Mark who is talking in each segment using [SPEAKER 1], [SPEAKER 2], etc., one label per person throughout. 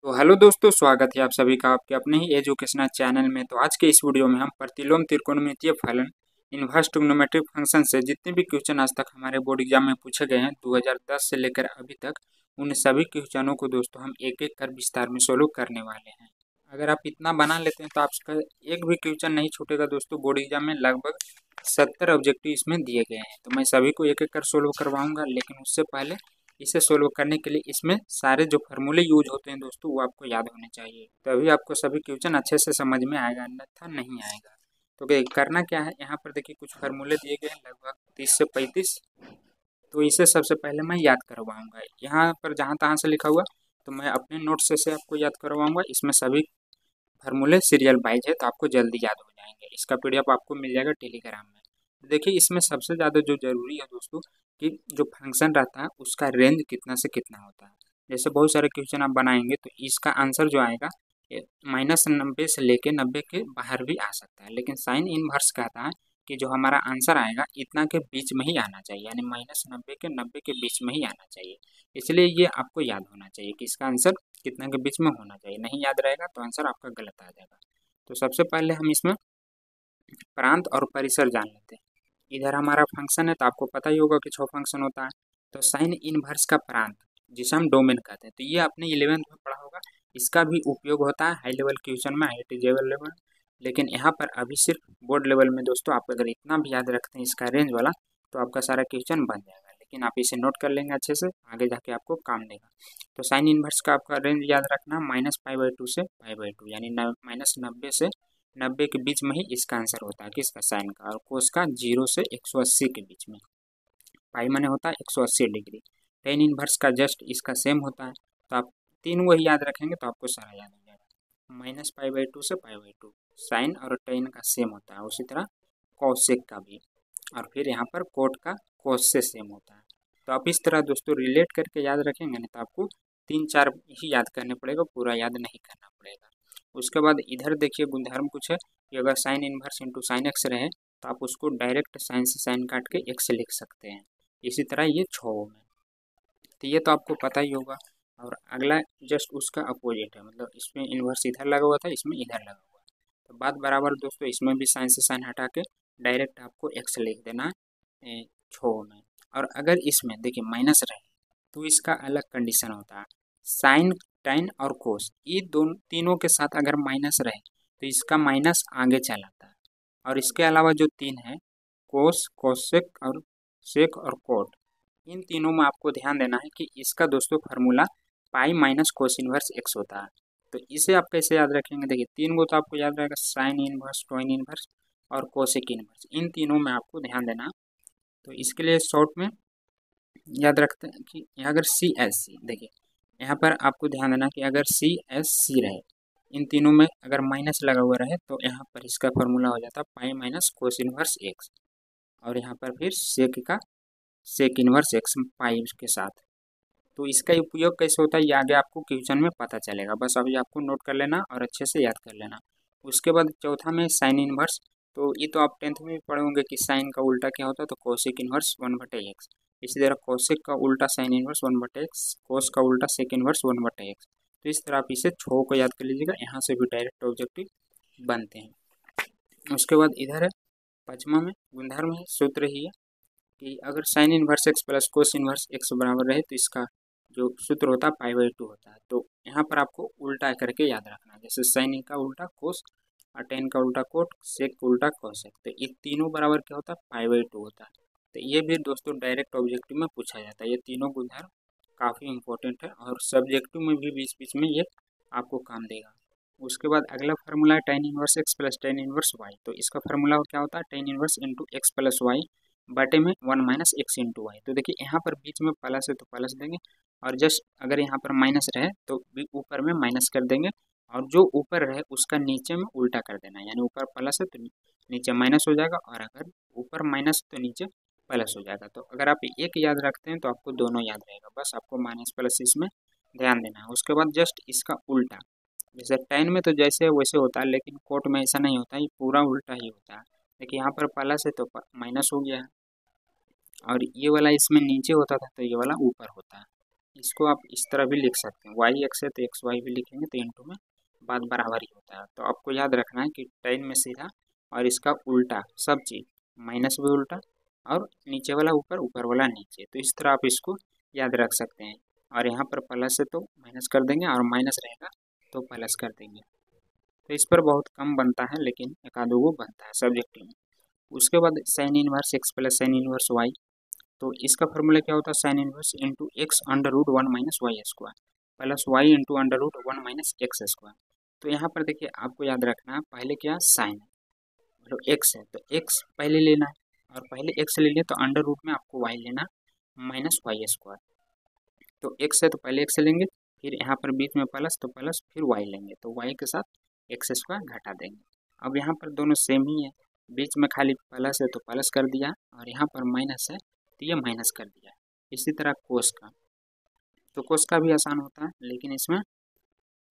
[SPEAKER 1] तो हेलो दोस्तों, स्वागत है आप सभी का आपके अपने ही एजुकेशनल चैनल में। तो आज के इस वीडियो में हम प्रतिलोम त्रिकोणमितीय फलन इनवर्स ट्रिग्नोमेट्रिक फंक्शन से जितने भी क्वेश्चन आज तक हमारे बोर्ड एग्जाम में पूछे गए हैं 2010 से लेकर अभी तक, उन सभी क्वेश्चनों को दोस्तों हम एक एक कर विस्तार में सोल्व करने वाले हैं। अगर आप इतना बना लेते हैं तो आपका एक भी क्वेश्चन नहीं छूटेगा दोस्तों। बोर्ड एग्जाम में लगभग 70 ऑब्जेक्टिव इसमें दिए गए हैं, तो मैं सभी को एक एक कर सोल्व करवाऊंगा। लेकिन उससे पहले इसे सोल्व करने के लिए इसमें सारे जो फार्मूले यूज होते हैं दोस्तों वो आपको याद होने चाहिए, तभी आपको सभी क्वेश्चन अच्छे से समझ में आएगा, अन्यथा नहीं आएगा। तो करना क्या है, यहाँ पर देखिए कुछ फार्मूले दिए गए हैं लगभग 30 से 35। तो इसे सबसे पहले मैं याद करवाऊंगा। यहाँ पर जहाँ तहाँ से लिखा हुआ तो मैं अपने नोट से आपको याद करवाऊंगा। इसमें सभी फार्मूले सीरियल वाइज है तो आपको जल्दी याद हो जाएंगे। इसका पीडीएफ आपको मिल जाएगा टेलीग्राम में। देखिए इसमें सबसे ज़्यादा जो जरूरी है दोस्तों कि जो फंक्शन रहता है उसका रेंज कितना से कितना होता है। जैसे बहुत सारे क्वेश्चन आप बनाएंगे तो इसका आंसर जो आएगा -90 से लेके 90 के बाहर भी आ सकता है, लेकिन साइन इनवर्स कहता है कि जो हमारा आंसर आएगा इतना के बीच में ही आना चाहिए, यानी -90 के 90 के बीच में ही आना चाहिए। इसलिए ये आपको याद होना चाहिए कि इसका आंसर कितना के बीच में होना चाहिए। नहीं याद रहेगा तो आंसर आपका गलत आ जाएगा। तो सबसे पहले हम इसमें प्रांत और परिसर जान लेते हैं। इधर हमारा फंक्शन है तो आपको पता ही होगा कि 6 फंक्शन होता है। तो साइन इनवर्स का प्रांत जिसे हम डोमेन कहते हैं, तो ये आपने 11th में पढ़ा होगा। इसका भी उपयोग होता है हाई लेवल क्वेश्चन में, IIT लेवल। लेकिन यहाँ पर अभी सिर्फ बोर्ड लेवल में दोस्तों आप अगर इतना भी याद रखते हैं इसका रेंज वाला तो आपका सारा क्वेश्चन बन जाएगा। लेकिन आप इसे नोट कर लेंगे अच्छे से, आगे जाके आपको काम देगा। तो साइन इनवर्स का आपका रेंज याद रखना -π/2 से π/2, यानी -90 से 90 के बीच में ही इसका आंसर होता है किसका, साइन का। और कोस का 0 से 180 के बीच में। पाई माने होता है 180 डिग्री। टेन इनवर्स का जस्ट इसका सेम होता है। तो आप तीन वही याद रखेंगे तो आपको सारा याद हो जाएगा। -π/2 से π/2 साइन और टेन का सेम होता है। उसी तरह कॉसेक का भी, और फिर यहाँ पर कोट का कोस से सेम होता है। तो आप इस तरह दोस्तों रिलेट करके याद रखेंगे नहीं तो आपको 3-4 ही याद करने पड़ेगा, पूरा याद नहीं करना पड़ेगा। उसके बाद इधर देखिए गुणधर्म कुछ है कि अगर sign inverse into sine x रहे तो आप उसको डायरेक्ट साइन से साइन काट के एक्स लिख सकते हैं। इसी तरह ये 6 में, तो ये तो आपको पता ही होगा। और अगला जस्ट उसका अपोजिट है, मतलब इसमें इन्वर्स इधर लगा हुआ था, इसमें इधर लगा हुआ है। तो बात बराबर दोस्तों, इसमें भी साइन से साइन हटा के डायरेक्ट आपको एक्स लिख देना है 6 में। और अगर इसमें देखिए माइनस रहे तो इसका अलग कंडीशन होता है। साइन टाइन और कोस ये तीनों के साथ अगर माइनस रहे तो इसका माइनस आगे चलाता है। और इसके अलावा जो 3 है कोस, कोसेक और सेक और कोट, इन तीनों में आपको ध्यान देना है कि इसका दोस्तों formula pi minus cos inverse x होता है। तो इसे आप कैसे याद रखेंगे, देखिए 3 गो तो आपको याद रहेगा, साइन इनवर्स, टॉइन इनवर्स और कोसेक इनवर्स, इन तीनों में आपको ध्यान देना। तो इसके लिए शॉर्ट में याद रखते हैं कि अगर CSC, देखिए यहाँ पर आपको ध्यान देना कि अगर CSC रहे, इन तीनों में अगर माइनस लगा हुआ रहे तो यहाँ पर इसका फॉर्मूला हो जाता है pi minus cos inverse x. और यहाँ पर फिर सेक का सेक इनवर्स एक्स पाई के साथ। तो इसका उपयोग कैसे होता है ये आगे आपको क्वेश्चन में पता चलेगा, बस अभी आपको नोट कर लेना और अच्छे से याद कर लेना। उसके बाद चौथा में साइन इनवर्स, तो ये तो आप 10th में भी पढ़े होंगे कि साइन का उल्टा क्या होता है, तो कोसेक इनवर्स 1/x। इसी तरह कोसेक का उल्टा साइन इनवर्स 1/x, कोस का उल्टा सेक इनवर्स 1/x। तो इस तरह आप इसे 6 को याद कर लीजिएगा, यहाँ से भी डायरेक्ट ऑब्जेक्टिव बनते हैं। उसके बाद इधर है 5वां में गुणधर्म है, सूत्र ही है कि अगर sign inverse X plus cos inverse X बराबर रहे तो इसका जो सूत्र होता है π/2 होता है। तो यहाँ पर आपको उल्टा करके याद रखना, जैसे साइन का उल्टा कोस और टेन का उल्टा कोट, सेक का उल्टा कोसेक, तो ये तीनों बराबर क्या होता है, π/2 होता है। तो ये भी दोस्तों डायरेक्ट ऑब्जेक्टिव में पूछा जाता है। ये तीनों गुणधर्म काफ़ी इंपॉर्टेंट है और सब्जेक्टिव में भी बीच बीच में ये आपको काम देगा। उसके बाद अगला फार्मूला है tan inverse X plus tan inverse Y. तो इसका फार्मूला क्या होता है, tan inverse into X plus Y बटे में 1 माइनस एक्स इंटू वाई। तो देखिए यहाँ पर बीच में प्लस है तो प्लस देंगे, और जस्ट अगर यहाँ पर माइनस रहे तो भी ऊपर में माइनस कर देंगे, और जो ऊपर रहे उसका नीचे में उल्टा कर देना, यानी ऊपर प्लस है तो नीचे माइनस हो जाएगा, और अगर ऊपर माइनस तो नीचे प्लस हो जाएगा। तो अगर आप एक याद रखते हैं तो आपको दोनों याद रहेगा, बस आपको माइनस प्लस इसमें ध्यान देना है। उसके बाद जस्ट इसका उल्टा, जैसे टेन में तो जैसे वैसे होता है, लेकिन कोट में ऐसा नहीं होता है, ये पूरा उल्टा ही होता है। देखिए यहाँ पर प्लस है तो माइनस हो गया है, और ये वाला इसमें नीचे होता था तो ये वाला ऊपर होता है। इसको आप इस तरह भी लिख सकते हैं, वाई एक्स है तो एक्स वाई भी लिखेंगे तो इंटू में बात बराबर ही होता है। तो आपको याद रखना है कि tan में सीधा और इसका उल्टा सब चीज़, माइनस भी उल्टा और नीचे वाला ऊपर, ऊपर वाला नीचे, तो इस तरह आप इसको याद रख सकते हैं। और यहाँ पर प्लस है तो माइनस कर देंगे और माइनस रहेगा तो प्लस कर देंगे। तो इस पर बहुत कम बनता है लेकिन एक आधो वो बनता है सब्जेक्टिव में। उसके बाद sine inverse X plus sine inverse Y, तो इसका फॉर्मूला क्या होता है, sine inverse into X under root one minus Y square plus Y into under root one minus X square. तो यहाँ पर देखिए आपको याद रखना है पहले क्या साइन है, मतलब एक्स है तो एक्स पहले लेना है और पहले एक्स ले लें तो अंडर रूट में आपको वाई लेना माइनस वाई स्क्वायर। तो एक्स है तो पहले एक्स लेंगे, फिर यहाँ पर बीच में प्लस तो प्लस, फिर वाई लेंगे तो वाई के साथ एक्स स्क्वायर घटा देंगे। अब यहाँ पर दोनों सेम ही है, बीच में खाली प्लस है तो प्लस कर दिया और यहाँ पर माइनस है तो ये माइनस कर दिया। इसी तरह कोस का, तो कोस का भी आसान होता है लेकिन इसमें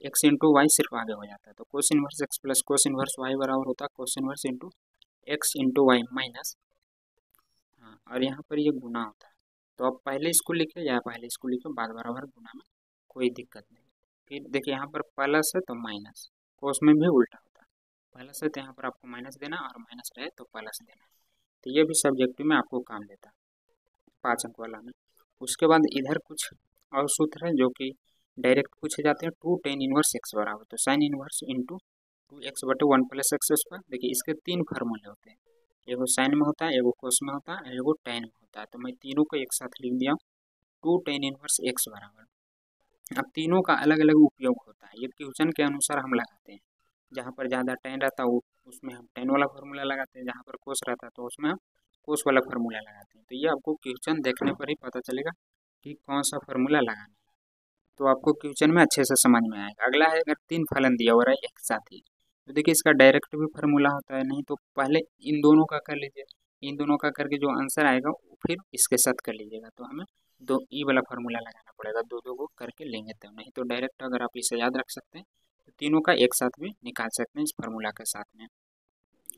[SPEAKER 1] एक्स इंटू वाई सिर्फ आगे हो जाता है। तो cos inverse X plus cos inverse Y बराबर होता है cos inverse into X into Y minus, हाँ, और यहाँ पर ये गुना होता है। तो आप पहले इसको लिखे या पहले इसको लिखे, बाद बराबर गुना में कोई दिक्कत नहीं। फिर देखिए यहाँ पर प्लस है तो माइनस, कोस में भी उल्टा होता है, प्लस है तो यहाँ पर आपको माइनस देना और माइनस रहे तो प्लस देना। तो ये भी सब्जेक्टिव में आपको काम देता है 5 अंक वाला में। उसके बाद इधर कुछ और सूत्र है जो कि डायरेक्ट पूछे जाते हैं, 2 tan इनवर्स एक्स बराबर, तो साइन इनवर्स इंटू 2x बटे 1 प्लस एक्स स्क्वायर। देखिए इसके 3 फार्मूले होते हैं, एगो साइन में होता है, एगो कोस में होता है, एगो tan में होता है। तो मैं तीनों को एक साथ लिख दिया, 2 tan इनवर्स एक्स बराबर। अब तीनों का अलग अलग उपयोग होता है, ये क्वेश्चन के अनुसार हम लगाते हैं। जहाँ पर ज़्यादा tan रहता है उसमें हम tan वाला फार्मूला लगाते हैं, जहाँ पर कोस रहता है तो उसमें हम कोस वाला फार्मूला लगाते हैं। तो ये आपको क्वेश्चन देखने पर ही पता चलेगा कि कौन सा फार्मूला लगाना है, तो आपको क्वेश्चन में अच्छे से समझ में आएगा। अगला है अगर 3 फलन दिया हो रहा है एक साथ ही, तो देखिए इसका डायरेक्ट भी फार्मूला होता है, नहीं तो पहले इन दोनों का कर लीजिए, इन दोनों का करके जो आंसर आएगा फिर इसके साथ कर लीजिएगा। तो हमें दो ई वाला फार्मूला लगाना पड़ेगा, दो दो को करके लेंगे तब, नहीं तो डायरेक्ट अगर आप इसे याद रख सकते हैं तो तीनों का एक साथ भी निकाल सकते हैं इस फार्मूला के साथ में।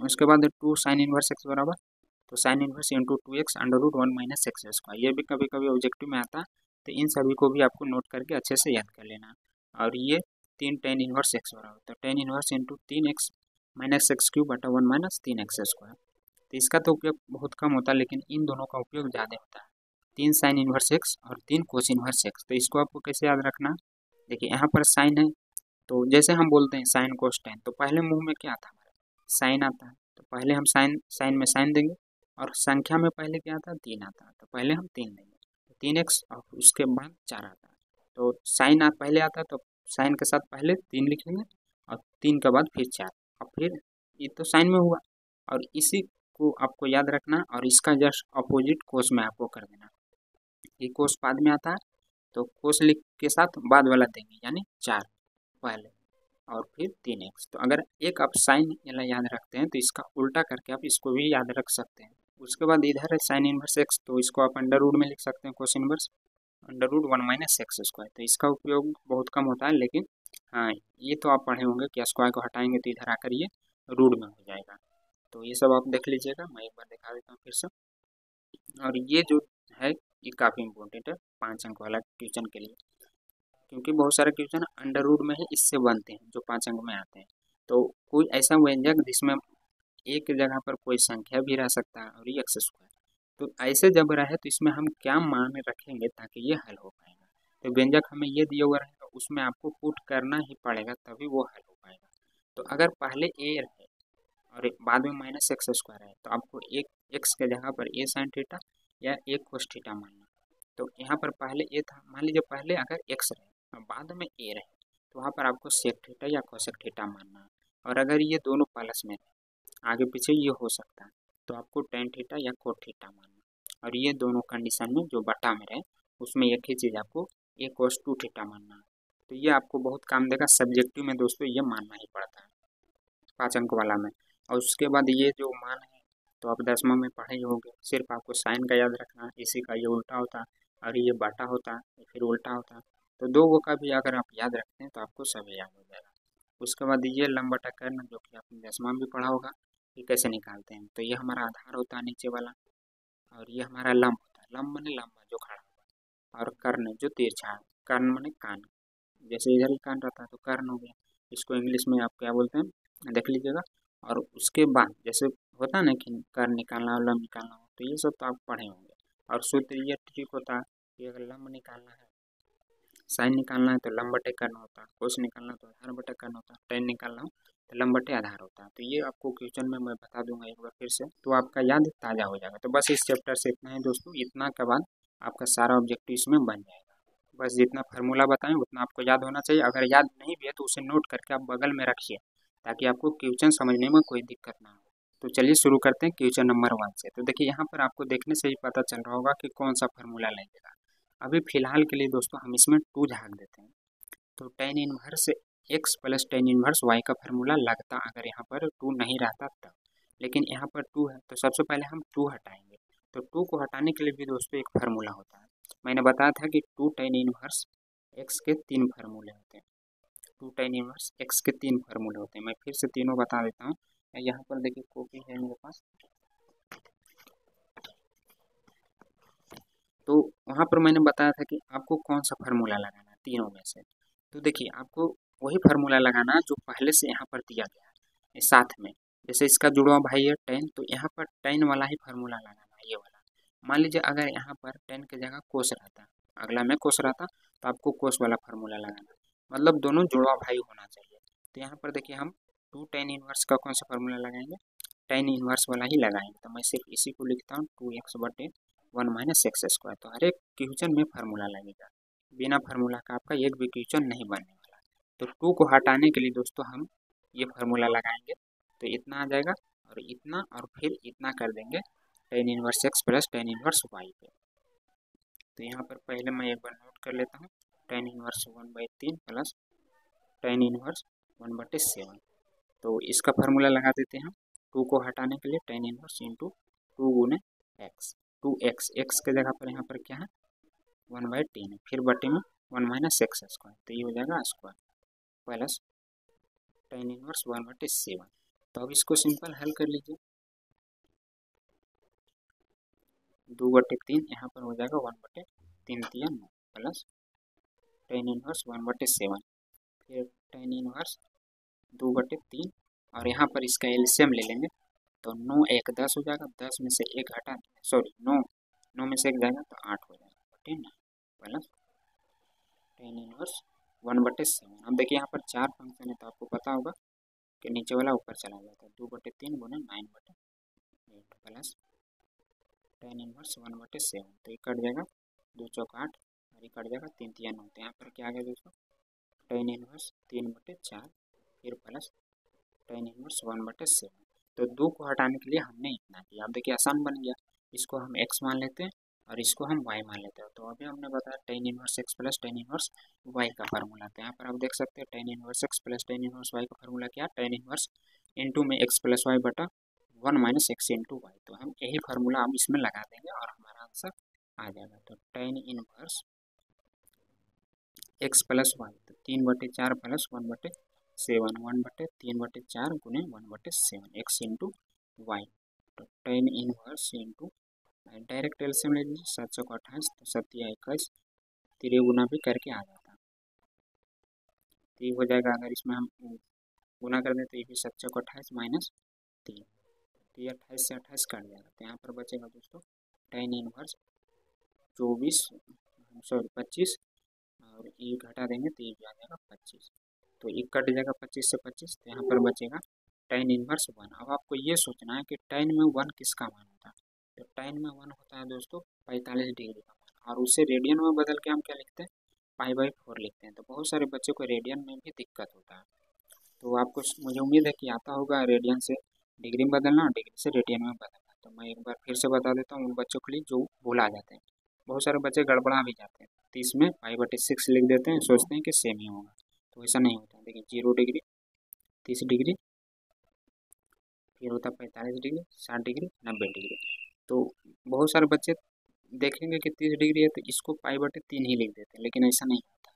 [SPEAKER 1] उसके बाद 2 साइन इनवर्स एक्स बराबर, तो sine inverse into 2x under root 1 minus X square, ये भी कभी कभी ऑब्जेक्टिव में आता है, तो इन सभी को भी आपको नोट करके अच्छे से याद कर लेना। और ये 3 tan इनवर्स एक्स बराबर, तो tan inverse into 3x minus x cube बटा 1 माइनस 3x स्क्वायर। तो इसका तो उपयोग बहुत कम होता है लेकिन इन दोनों का उपयोग ज़्यादा होता है, 3 साइन इनवर्स एक्स और 3 कोस इनवर्स एक्स। तो इसको आपको कैसे याद रखना, देखिए यहाँ पर साइन है तो जैसे हम बोलते हैं साइन कोस tan, तो पहले मुँह में क्या आता है हमारा, साइन आता है, तो पहले हम साइन साइन में साइन देंगे, और संख्या में पहले क्या आता है 3 आता है, तो पहले हम 3 देंगे, तो 3x और उसके बाद 4 आता है। तो साइन पहले आता है तो साइन के साथ पहले 3 लिखेंगे और 3 के बाद फिर 4, और फिर ये तो साइन में हुआ, और इसी को आपको याद रखना और इसका जस्ट अपोजिट कोस में आपको कर देना। ये कोस बाद में आता है तो कोस लिख के साथ बाद वाला देंगे, यानी 4 पहले और फिर 3x। तो अगर एक आप साइन याद रखते हैं तो इसका उल्टा करके आप इसको भी याद रख सकते हैं। उसके बाद इधर है साइन इनवर्स एक्स, तो इसको आप अंडर रूट में लिख सकते हैं, cos inverse under root 1 minus X square. तो इसका उपयोग बहुत कम होता है लेकिन हाँ, ये तो आप पढ़े होंगे कि स्क्वायर को हटाएंगे तो इधर आकर ये रूट में हो जाएगा। तो ये सब आप देख लीजिएगा, मैं एक बार दिखा देता हूँ फिर से। और ये जो है ये काफ़ी इंपॉर्टेंट है 5 अंक वाला क्वेश्चन के लिए, क्योंकि बहुत सारे क्वेश्चन अंडर रूट में ही इससे बनते हैं जो 5 अंक में आते हैं। तो कोई ऐसा व्यंजक जिसमें एक जगह पर कोई संख्या भी रह सकता है और ये एक्स स्क्वायर, तो ऐसे जब रहे तो इसमें हम क्या मान रखेंगे ताकि ये हल हो पाएगा। तो व्यंजक हमें ये दिया हुआ रहेगा, उसमें आपको पुट करना ही पड़ेगा तभी वो हल हो पाएगा। तो अगर पहले ए रहे और बाद में माइनस एक्स स्क्वायर है तो आपको एक एक्स के जगह पर ए साइन थीटा या एक कोस थीटा मानना। तो यहाँ पर पहले ए था, मान लीजिए पहले अगर एक्स रहे और बाद में ए रहे तो वहाँ पर आपको सेक थीटा या कोसेक थीटा मानना है। और अगर ये दोनों प्लस में आगे पीछे ये हो सकता है तो आपको टेन थीटा या कोट थीटा मानना। और ये दोनों कंडीशन में जो बटा में रहे उसमें एक ही चीज़ आपको ए कोस 2 थीटा मानना है। तो ये आपको बहुत काम देगा सब्जेक्टिव में दोस्तों, ये मानना ही पड़ता है 5 अंक वाला में। और उसके बाद ये जो मान है तो आप 10वां में पढ़े ही होंगे, सिर्फ आपको साइन का याद रखना है, इसी का ये उल्टा होता है और ये बटा होता है फिर उल्टा होता है। तो दो वो का भी अगर आप याद रखते हैं तो आपको सभी याद हो जाएगा। उसके बाद ये लंब बटा कर्ण जो कि आपने 10वां में भी पढ़ा होगा कि कैसे निकालते हैं। तो ये हमारा आधार होता है नीचे वाला और ये हमारा लंब होता है, लंब माने लंबा जो खड़ा हुआ, और कर्ण जो तिरछा है, कर्ण माने कान, जैसे इधर ही कान रहता है तो कर्ण हो गया, इसको इंग्लिश में आप क्या बोलते हैं देख लीजिएगा। और उसके बाद जैसे होता है ना कि कर्ण निकालना और लंब निकालना हो, तो ये सब तो आप पढ़े होंगे। और सूत्र ये ट्रिक होता है कि अगर लंब निकालना है, साइन निकालना है तो लंब बटे कर्ण होता है, कोस निकालना तो आधार बटे कर्ण होता है, टेन निकालना हो तो लंब बटे आधार होता है। तो ये आपको क्वेश्चन में मैं बता दूंगा एक बार फिर से, तो आपका याद ताज़ा हो जाएगा। तो बस इस चैप्टर से इतना है दोस्तों, इतना के बाद आपका सारा ऑब्जेक्टिव इसमें बन जाएगा। बस जितना फार्मूला बताएं उतना आपको याद होना चाहिए, अगर याद नहीं भी है तो उसे नोट करके आप बगल में रखिए ताकि आपको क्वेश्चन समझने में कोई दिक्कत ना हो। तो चलिए शुरू करते हैं क्वेश्चन नंबर 1 से। तो देखिए यहाँ पर आपको देखने से ही पता चल रहा होगा कि कौन सा फार्मूला लगेगा। अभी फिलहाल के लिए दोस्तों हम इसमें 2 झाड़ देते हैं। तो tan inverse X plus tan inverse Y का फार्मूला लगता अगर यहाँ पर 2 नहीं रहता तब, लेकिन यहाँ पर 2 है तो सबसे पहले हम 2 हटाएंगे। तो 2 को हटाने के लिए भी दोस्तों एक फार्मूला होता है, मैंने बताया था कि 2 टेन इनवर्स एक्स के 3 फार्मूले होते हैं। 2 टेन इनवर्स एक्स के 3 फार्मूले होते हैं, मैं फिर से तीनों बता देता हूँ। यहाँ पर देखिए कॉपी है मेरे पास, तो वहाँ पर मैंने बताया था कि आपको कौन सा फार्मूला लगाना है तीनों में से। तो देखिए आपको वही फार्मूला लगाना है जो पहले से यहाँ पर दिया गया है साथ में। जैसे इसका जुड़वा भाई है टेन, तो यहाँ पर टेन वाला ही फार्मूला लगाना है, ये वाला। मान लीजिए अगर यहाँ पर टेन की जगह कोस रहता, अगला में कोस रहता, तो आपको कोस वाला फार्मूला लगाना, मतलब दोनों जुड़वा भाई होना चाहिए। तो यहाँ पर देखिए हम 2 टेन इनवर्स का कौन सा फार्मूला लगाएंगे, टेन इनवर्स वाला ही लगाएंगे। तो मैं सिर्फ इसी को लिखता हूँ 2x बटे 1 माइनस एक्स स्क्वायर। तो हर एक क्वेश्चन में फार्मूला लगेगा, बिना फार्मूला का आपका एक भी क्वेश्चन नहीं बनने वाला। तो 2 को हटाने के लिए दोस्तों हम ये फार्मूला लगाएंगे, तो इतना आ जाएगा और इतना और फिर इतना कर देंगे tan inverse X plus tan inverse Y पे। तो यहाँ पर पहले मैं एक बार नोट कर लेता हूँ, tan inverse 1/3 plus tan inverse 1/7। तो इसका फार्मूला लगा देते हैं 2 को हटाने के लिए, टेन इनवर्स इंटू 2 गुने एक्स, 2x, एक्स के जगह पर यहाँ पर क्या है 1/10, फिर बटे में 1 माइनस एक्स स्क्वायर, तो ये हो जाएगा स्क्वायर प्लस टेन इनवर्स 1/7। तो अब इसको सिंपल हल कर लीजिए, 2/3 यहाँ पर हो जाएगा 1/3 प्लस टेन इनवर्स 1/7, फिर टेन इनवर्स 2/3 और यहाँ पर इसका एलसीएम ले लेंगे तो 9 1 10 हो जाएगा, 10 में से 1 हटा, सॉरी 9 में से 1 जाएगा तो 8 हो जाएगा, ठीक है, प्लस टेन इनवर्स 1/7। अब देखिए यहाँ पर 4 फंक्शन है तो आपको पता होगा कि नीचे वाला ऊपर चला जाता है, 2/3 गुना 9/8 प्लस टेन इनवर्स 1/7। तो ये कट जाएगा, 2 चौक 8 और ये कट जाएगा 3 3 9। तो यहाँ पर क्या आ गया दोस्तों टेन इनवर्स 3/4 फिर प्लस टेन इनवर्स 1/7। तो 2 को हटाने के लिए हमने इतना किया। अब देखिए आसान बन गया, इसको हम x मान लेते हैं और इसको हम y मान लेते हैं। तो अभी हमने बताया tan inverse x plus tan inverse y का फार्मूला। तो यहाँ पर आप देख सकते हैं tan inverse x plus tan inverse y का फार्मूला क्या, टेन इनवर्स इंटू में x प्लस वाई बटा 1 माइनस एक्स इंटू वाई। तो हम यही फार्मूला हम इसमें लगा देंगे और हमारा आंसर आ जाएगा। तो tan inverse X plus Y, तो 3/4 प्लस 1/7, 1/3/4 गुने 1/7 एक्स इंटू वाई। तो tan inverse into direct LCM ले लीजिए, 7 चौक 28 तो 7 या 21, गुना भी करके आ जाता है। तो ये हो जाएगा, अगर इसमें हम गुना कर दें तो ये भी 7 चौक 28 माइनस 3, तो ये 28 से 28 कट जाएगा। तो यहाँ पर बचेगा दोस्तों टेन इनवर्स 25 और ये घटा देंगे तो ये भी आ जाएगा 25, तो ये कट जाएगा 25 से 25। तो यहाँ पर बचेगा टेन इनवर्स 1। अब आपको ये सोचना है कि टेन में 1 किसका मान होता है। तो टेन में 1 होता है दोस्तों 45 डिग्री का मान, और उसे रेडियन में बदल के हम क्या लिखते हैं π/4 लिखते हैं। तो बहुत सारे बच्चों को रेडियन में भी दिक्कत होता है, तो आपको मुझे उम्मीद है कि आता होगा रेडियन से डिग्री में बदलना और डिग्री से रेडियन में बदलना। तो मैं एक बार फिर से बता देता हूँ उन बच्चों के लिए जो भूला जाते हैं, बहुत सारे बच्चे गड़बड़ा भी जाते हैं, तो इसमें π/6 लिख देते हैं, सोचते हैं कि सेम ही होगा, तो ऐसा नहीं होता। देखिए 0 डिग्री, 30 डिग्री, फिर होता है 45 डिग्री, 60 डिग्री, 90 डिग्री। तो बहुत सारे बच्चे देखेंगे कि 30 डिग्री है तो इसको π/3 ही लिख देते हैं, लेकिन ऐसा नहीं होता।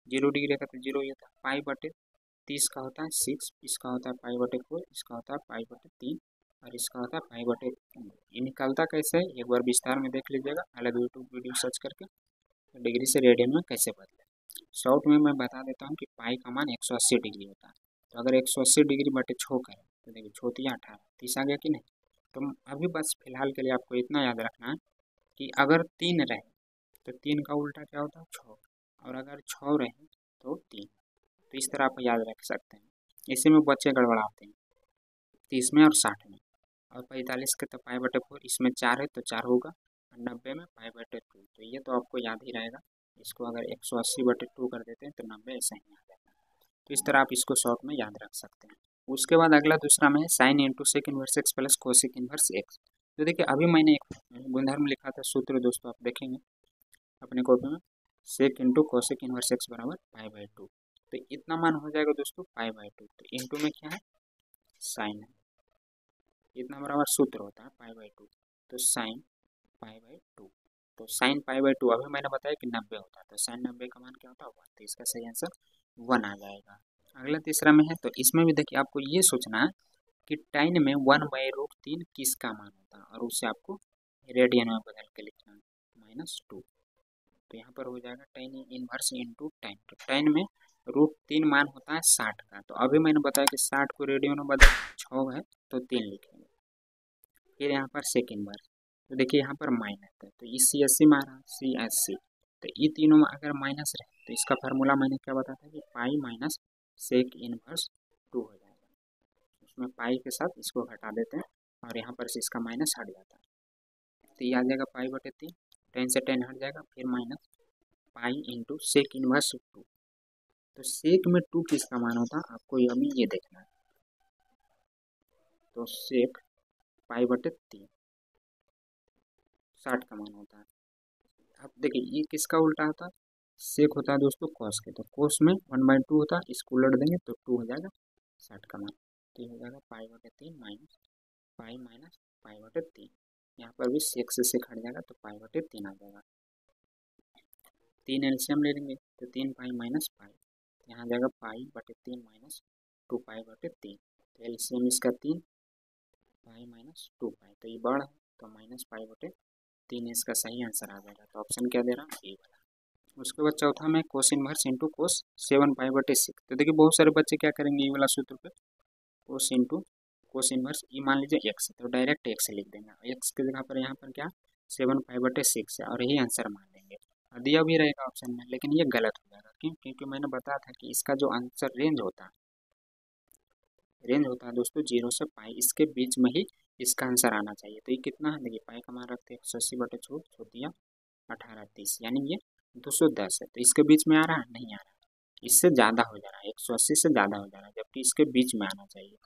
[SPEAKER 1] 0 डिग्री का तो 0 ही होता है, π/30 का होता है 6, इसका होता है π/4, इसका होता है π/3 और इसका होता है π/2। ये निकलता कैसे है एक बार विस्तार में देख लीजिएगा, अलग यूट्यूब वीडियो सर्च करके। तो डिग्री से रेडियन में कैसे बदले। शॉर्ट में मैं बता देता हूँ कि पाई का मान 180 डिग्री होता है। तो अगर 180 डिग्री बटे 6 करें तो देखिए 6 तिया 18, 30 आ गया कि नहीं। तो अभी बस फिलहाल के लिए आपको इतना याद रखना है कि अगर 3 रहे तो 3 का उल्टा क्या होता है 6, और अगर 6 रहे तो 3। तो इस तरह आप याद रख सकते हैं। इसी में बच्चे गड़बड़ाते हैं 30 में और 60 में। और 45 के तो पाई बटे 4, इसमें 4 है तो 4 होगा, और 90 में पाई बटे 2। तो ये तो आपको याद ही रहेगा। इसको अगर 180 बटे 2 कर देते हैं तो 90 ऐसा ही आ जाएगा। तो इस तरह आप इसको शॉर्ट में याद रख सकते हैं। उसके बाद अगला दूसरा में है sine into sec inverse X plus cosec inverse X. तो देखिए अभी मैंने एक गुणधर्म लिखा था, सूत्र दोस्तों आप देखेंगे अपने कॉपी में, सेक इंटू कोसेक इनवर्स एक्स बराबर पाई बाई 2। तो इतना मान हो जाएगा दोस्तों पाई बाई 2। तो इंटू में क्या है साइन है, इतना बराबर सूत्र होता है पाई बाई 2। तो साइन पाई बाई 2, तो साइन पाई बाई 2 अभी मैंने बताया कि 90 होता है। तो साइन 90 का मान क्या होता है 1। तो इसका सही आंसर 1 आ जाएगा। अगला तीसरा में है, तो इसमें भी देखिए आपको ये सोचना है कि tan में 1/√3 किसका मान होता है, और उसे आपको रेडियन में बदल के लिखना है -2। तो यहाँ पर हो जाएगा tan इनवर्स इंटू tan। तो tan में √3 मान होता है 60 का। तो अभी मैंने बताया कि 60 को रेडियन में बदल 6 है तो 3 लिखेंगे। फिर यहाँ पर सेक इनवर्स, तो देखिए यहाँ पर माइनस है तो इस CSC में आ रहा CSC। तो ये तीनों में अगर माइनस रहे तो इसका फार्मूला मैंने क्या बताया था कि पाई माइनस सेक इनवर्स 2 हो जाएगा। उसमें पाई के साथ इसको घटा देते हैं और यहाँ पर से इसका माइनस हट जाता है। तो ये आ जाएगा पाई बटे 3, 10 से 10 हट जाएगा, फिर minus pi into sec inverse 2। तो सेक में 2 किसका मान होता है आपको अभी ये देखना है। तो सेक पाई बटे 3 60 का मान होता है। अब देखिए ये किसका उल्टा होता है, सेक होता है दोस्तों कॉस के। तो कोस में 1/2 होता है, इसको उलट देंगे तो 2 हो जाएगा 60 का मान। तो ये हो जाएगा पाई बटे 3 माइनस पाई बटे 3। यहाँ पर भी सेक से सेक हट जाएगा तो पाई बटे 3 आ जाएगा। 3 एलसीएम ले लेंगे तो 3 पाई माइनस पाई, यहाँ जाएगा पाई बटे 3 माइनस 2 पाई बटे 3। तो एलसीएम इसका 3 पाई माइनस 2 पाई, तो ये बढ़ है तो माइनस पाई बटे 3 इसका सही आंसर आ जाएगा। तो ऑप्शन क्या दे रहा है ए वाला। उसके बाद चौथा में कोस इनवर्स इंटू कोस 7 पाई बटे 6। तो देखिए बहुत सारे बच्चे क्या करेंगे ये वाला सूत्र पे कोस इंटू कोस इनवर्स, ये मान लीजिए एक्स है तो डायरेक्ट एक्स लिख देंगे, एक्स की जगह पर यहाँ पर क्या 7 पाई बटे 6 है और यही आंसर मान लेंगे। दिया भी रहेगा ऑप्शन में, लेकिन ये गलत हो जाएगा। क्यों, क्योंकि मैंने बताया था कि इसका जो आंसर रेंज होता है दोस्तों 0 से पाई, इसके बीच में ही इसका आंसर आना चाहिए। तो ये कितना है देखिए पाई का मान रखते हैं 180 बटे 6 18 30, यानी ये 210 है। तो इसके बीच में आ रहा है नहीं आ रहा है, इससे ज़्यादा हो जा रहा है, 180 से ज़्यादा हो जा रहा है, जबकि इसके बीच में आना चाहिए।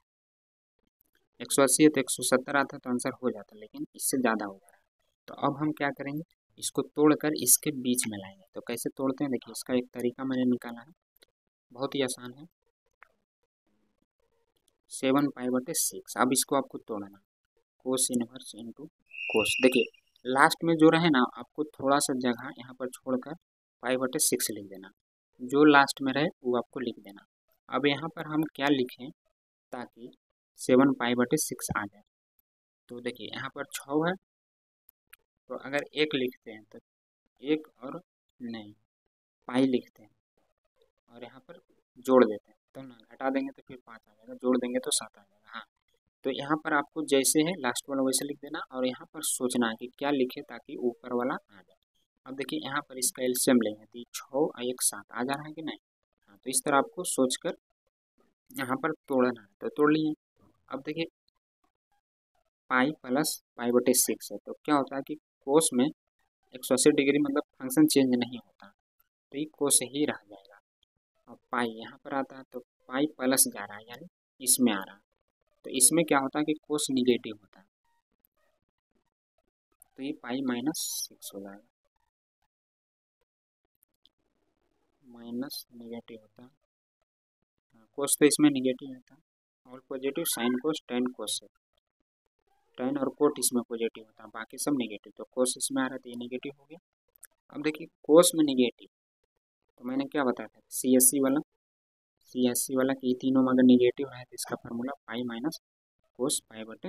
[SPEAKER 1] 180 है तो 170 आता तो आंसर हो जाता, लेकिन इससे ज़्यादा हो जा रहा है। तो अब हम क्या करेंगे, इसको तोड़कर इसके बीच में लाएंगे। तो कैसे तोड़ते हैं देखिए, इसका एक तरीका मैंने निकाला है, बहुत ही आसान है। 7 पाई बटे 6, अब इसको आपको तोड़ना, कोस इनवर्स इंटू कोस। देखिए लास्ट में जो रहे ना आपको थोड़ा सा जगह यहाँ पर छोड़कर पाई बटे 6 लिख देना, जो लास्ट में रहे वो आपको लिख देना। अब यहाँ पर हम क्या लिखें ताकि 7 पाई बटे 6 आ जाए। तो देखिए यहाँ पर 6 है तो अगर 1 लिखते हैं तो 1 और नहीं पाई लिखते हैं और यहाँ पर जोड़ देते हैं, तो ना घटा देंगे तो फिर 5 आ जाएगा, जोड़ देंगे तो 7 आ जाएगा। हाँ तो यहाँ पर आपको जैसे है लास्ट वाला वैसे लिख देना, और यहाँ पर सोचना है कि क्या लिखे ताकि ऊपर वाला आ जाए। अब देखिए यहाँ पर इसका एलसीएम लेंगे तो 6 और 1 7 आ जा रहा है कि नहीं। हाँ तो इस तरह आपको सोचकर यहाँ पर तोड़ना है, तो तोड़ लिए। अब देखिए पाई प्लस पाई बटे 6 है तो क्या होता है कि कोस में 180 डिग्री मतलब फंक्शन चेंज नहीं होता, तो ये कोस ही रह जाएगा। और पाई यहाँ पर आता है तो पाई प्लस जा रहा है यानी इसमें आ रहा है, तो इसमें क्या होता है कि कोस निगेटिव होता है, तो ये पाई -6 हो जाएगा, माइनस निगेटिव होता है। कोस तो इसमें निगेटिव होता है और पॉजिटिव साइन कोस टेन कोस है, टेन और कोट इसमें पॉजिटिव होता है, बाकी सब निगेटिव। तो कोस इसमें आ रहा है तो ये निगेटिव हो गया। अब देखिए कोस में निगेटिव, तो मैंने क्या बताया था सी एस सी वाला कि ये तीनों में अगर निगेटिव है तो इसका फार्मूला पाई माइनस कोस पाई बटे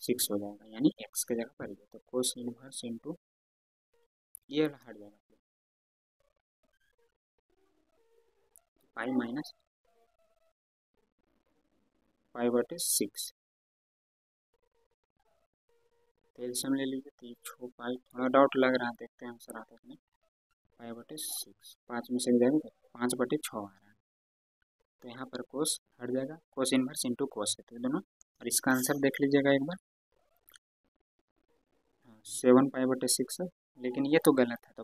[SPEAKER 1] 6 हो जाएगा, यानी एक्स के जगह पर। तो कोस इनवर्स इंटू ये हट जाएगा, पाई माइनस पाई/6। तो एल्सियम ले लीजिए, तो ये 6 पाई, थोड़ा डाउट लग रहा है, देखते हैं आंसर आता है पाई/6। 5 में से जाएगा तो 5/6 आ रहा है। तो यहाँ पर कोस हट जाएगा, कोस इनवर्स इंटू कोस है, तो दोनों। और इसका आंसर देख लीजिएगा एक बार, 7 पाई/6 है, लेकिन ये तो गलत है, तो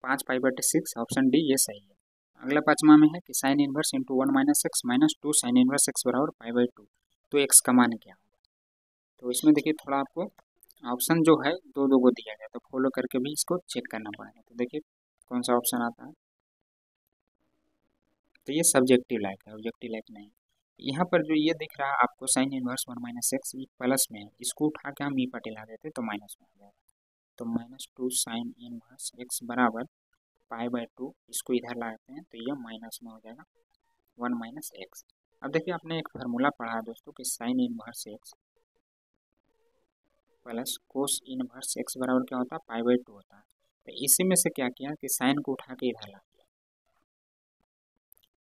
[SPEAKER 1] 5 पाई/6 ऑप्शन डी ये सही है। अगला पाँचवा में है कि sign inverse into 1 - x - 2 sign inverse x बराबर पाई/2। तो x का मान क्या होगा? तो इसमें देखिए थोड़ा आपको ऑप्शन जो है दो दो को दिया गया, तो फॉलो करके भी इसको चेक करना पड़ेगा। तो देखिए कौन सा ऑप्शन आता है। तो ये सब्जेक्टिव लाइक है, ऑब्जेक्टिव लाइक नहीं। यहाँ पर जो ये दिख रहा है आपको साइन इनवर्स 1 - x, ये प्लस में है, इसको उठा के हम ई पर ला देते तो माइनस में हो जाएगा। तो -2 साइन इनवर्स x बराबर पाई/2, इसको इधर लाते हैं तो ये माइनस में हो जाएगा 1 - x। अब देखिए आपने एक फार्मूला पढ़ा है दोस्तों कि sign inverse x plus cos inverse x बराबर क्या होता है, पाई/2 होता है। तो इसी में से क्या किया कि साइन को उठा के इधर ला दिया,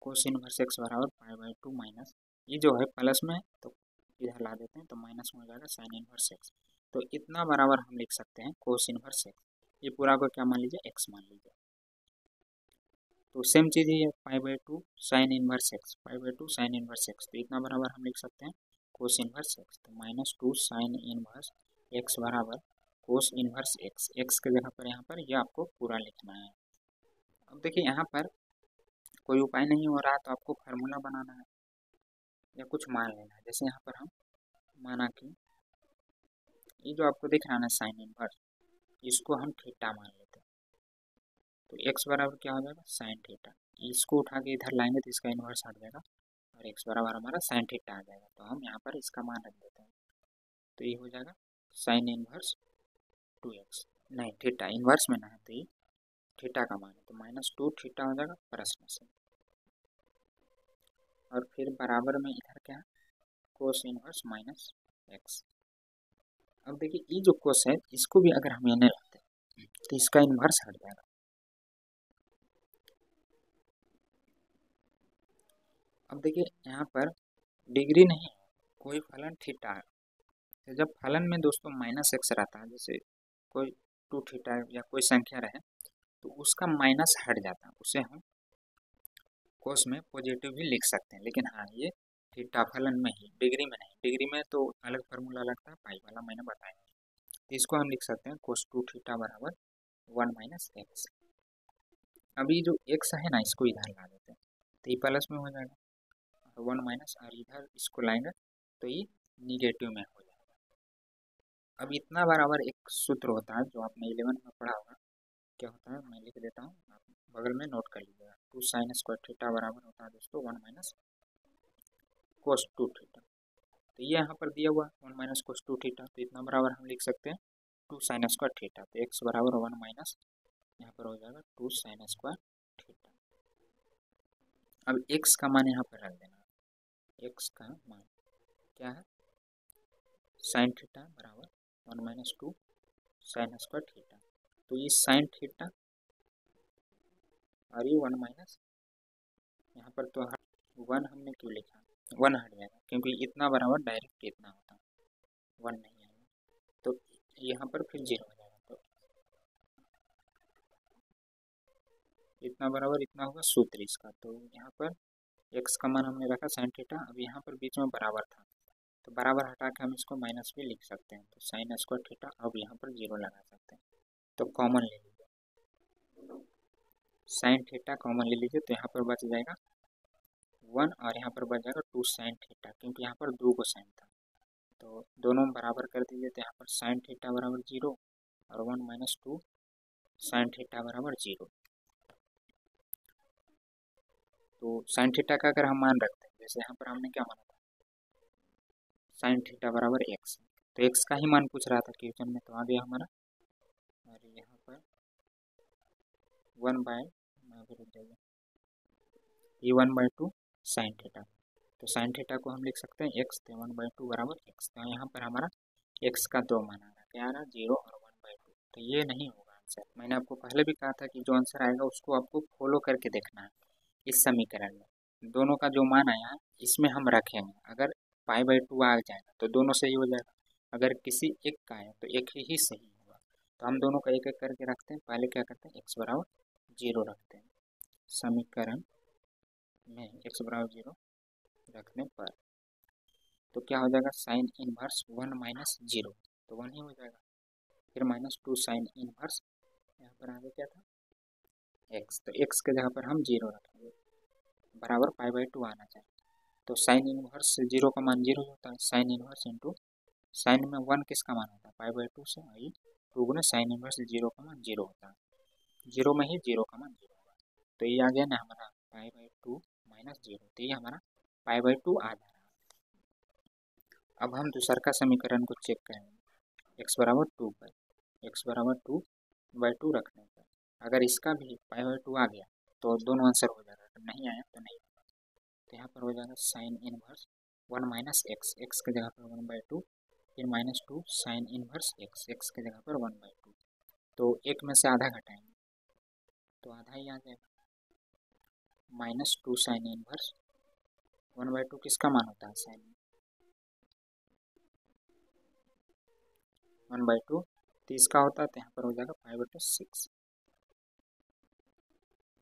[SPEAKER 1] कोस इनवर्स x बराबर पाई/2 माइनस, ये जो है प्लस में तो इधर ला देते हैं तो माइनस में हो जाएगा साइन इनवर्स x। तो इतना बराबर हम लिख सकते हैं कोस इनवर्स x, ये पूरा को क्या मान लीजिए, x मान लीजिए। तो सेम चीज़ ही है, pi sine inverse x, pi sine inverse x, तो इतना बराबर हम लिख सकते हैं कोस इनवर्स x। तो -2 साइन इनवर्स x बराबर कोस इनवर्स x, x के जगह पर यहाँ पर ये आपको पूरा लिखना है। अब देखिए यहाँ पर कोई उपाय नहीं हो रहा तो आपको फार्मूला बनाना है या कुछ मान लेना है। जैसे यहाँ पर हम माना कि ये जो आपको दिख रहा है ना साइन इनवर्स, इसको हम थीटा मान लेते हैं, तो x बराबर क्या हो जाएगा, साइन थीटा। इसको उठा के इधर लाएंगे तो इसका इन्वर्स हट जाएगा और x बराबर हमारा साइन थीटा आ जाएगा। तो हम यहाँ पर इसका मान रख देते हैं, तो ये हो जाएगा साइन इनवर्स 2x, नहीं थीटा इनवर्स में ना है तो ये थीटा का मान है, तो -2 थीटा हो जाएगा प्रश्न से। और फिर बराबर में इधर क्या है, कोस इनवर्स -x। अब देखिए ये जो कोस है इसको भी अगर हम ये लाते हैं तो इसका इन्वर्स हट जाएगा। अब देखिए यहाँ पर डिग्री नहीं है, कोई फलन थीटा है, तो जब फलन में दोस्तों -x रहता है, जैसे कोई 2 थीटा या कोई संख्या रहे तो उसका माइनस हट जाता है, उसे हम कोस में पॉजिटिव भी लिख सकते हैं। लेकिन हाँ ये थीटा फलन में ही, डिग्री में नहीं, डिग्री में तो अलग फार्मूला लगता है, पाई वाला मैंने बताया। तो इसको हम लिख सकते हैं कोस 2 थीटा बराबर 1 - x। अभी जो x है ना इसको इधर ला देते हैं तो ये प्लस में हो जाएगा, और 1 माइनस और इधर इसको लाएंगे तो ये निगेटिव में हो जाएगा। अब इतना बराबर एक सूत्र होता है जो आपने 11 में पढ़ा होगा, क्या होता है मैं लिख देता हूँ, आप बगल में नोट कर लीजिएगा। 2 साइन स्क्वायर थीटा बराबर होता है दोस्तों 1 माइनस कोस 2 थीटा। तो ये यहाँ पर दिया हुआ 1 माइनस कोस 2 थीटा, तो इतना बराबर हम लिख सकते हैं 2 साइन स्क्वायर थीटा। तो x बराबर 1 माइनस यहाँ पर हो जाएगा 2 साइन स्क्वायर थीटा। अब x का मान यहाँ पर रख देना, x का मान क्या है, साइन थीटा बराबर 1 माइनस 2 साइन स्क्वायर थीटा। तो ये साइन थीटा और ये 1 माइनस, यहाँ पर तो 1 हमने क्यों लिखा, 1 हट जाएगा क्योंकि इतना बराबर डायरेक्ट इतना होता है, 1 नहीं आएगा, तो यहाँ पर फिर 0 हो जाएगा। तो इतना बराबर इतना होगा सूत्र इसका, तो यहाँ पर x का मान हमने रखा साइन थीटा, अब यहाँ पर बीच में बराबर था तो बराबर हटा के हम इसको माइनस भी लिख सकते हैं, तो साइन स्क्वायर थीटा, अब यहाँ पर 0 लगा सकते हैं। तो कॉमन ले लीजिए, साइन थीटा कॉमन ले लीजिए, तो यहाँ पर बच जाएगा 1 और यहाँ पर बच जाएगा 2 साइन थीटा, क्योंकि यहाँ पर 2 को साइन था, तो दोनों बराबर कर दीजिए। तो यहाँ पर साइन थीटा बराबर 0 और 1 माइनस 2 साइन थीटा बराबर 0। तो साइन थीटा का अगर हम मान रखते हैं, जैसे यहाँ पर हमने क्या माना था, साइन थीटा बराबर x, तो x का ही मान पूछ रहा था क्वेश्चन में, तो आ गया हमारा। और यहाँ पर 1/2 साइन थीटा, तो साइन थीटा को हम लिख सकते हैं x, तो 1/2 बराबर x। तो यहाँ पर हमारा x का 2 मान आ रहा है, क्या आ रहा है, 0 और 1/2। तो ये नहीं होगा आंसर, मैंने आपको पहले भी कहा था कि जो आंसर आएगा उसको आपको फॉलो करके देखना है, इस समीकरण में दोनों का जो मान आया इसमें हम रखेंगे। अगर π/2 आ जाएगा तो दोनों सही हो जाएगा, अगर किसी एक का है तो एक ही सही होगा। तो हम दोनों का एक एक करके रखते हैं। पहले क्या करते हैं, x बराबर 0 रखते हैं। समीकरण में x बराबर 0 रखने पर तो क्या हो जाएगा, साइन इनवर्स 1 माइनस 0 तो 1 ही हो जाएगा। फिर -2 साइन इनवर्स, यहाँ पर आगे क्या था x, तो x के जगह पर हम 0 रखेंगे बराबर π/2 आना चाहिए। तो साइन इनवर्स 0 का मान 0 होता है। साइन इनवर्स इंटू साइन में 1 किसका मान होता है, π/2 से आई 2 गुना साइन इनवर्स 0 का मान 0 होता है। 0 में ही 0 का मान 0 होगा। तो ये आ गया ना हमारा π/2 माइनस 0, तो ये हमारा π/2 आ जा रहा है। अब हम दूसर का समीकरण को चेक करेंगे। x बराबर 2 पर x बराबर 2/2 रखने पर अगर इसका भी π/2 आ गया तो दोनों आंसर हो जाएगा, तो नहीं आया तो नहीं होगा। तो यहाँ पर हो जाएगा sine inverse 1 minus x, x के जगह पर 1/2, फिर -2 साइन इनवर्स एक्स, एक्स के जगह पर 1/2। तो एक में से आधा घटाएंगे तो आधा ही आ जाएगा। -2 साइन इनवर्स 1/2 किसका मान होता है, साइन 1/2 30 का होता है। तो यहाँ पर हो जाएगा π/6,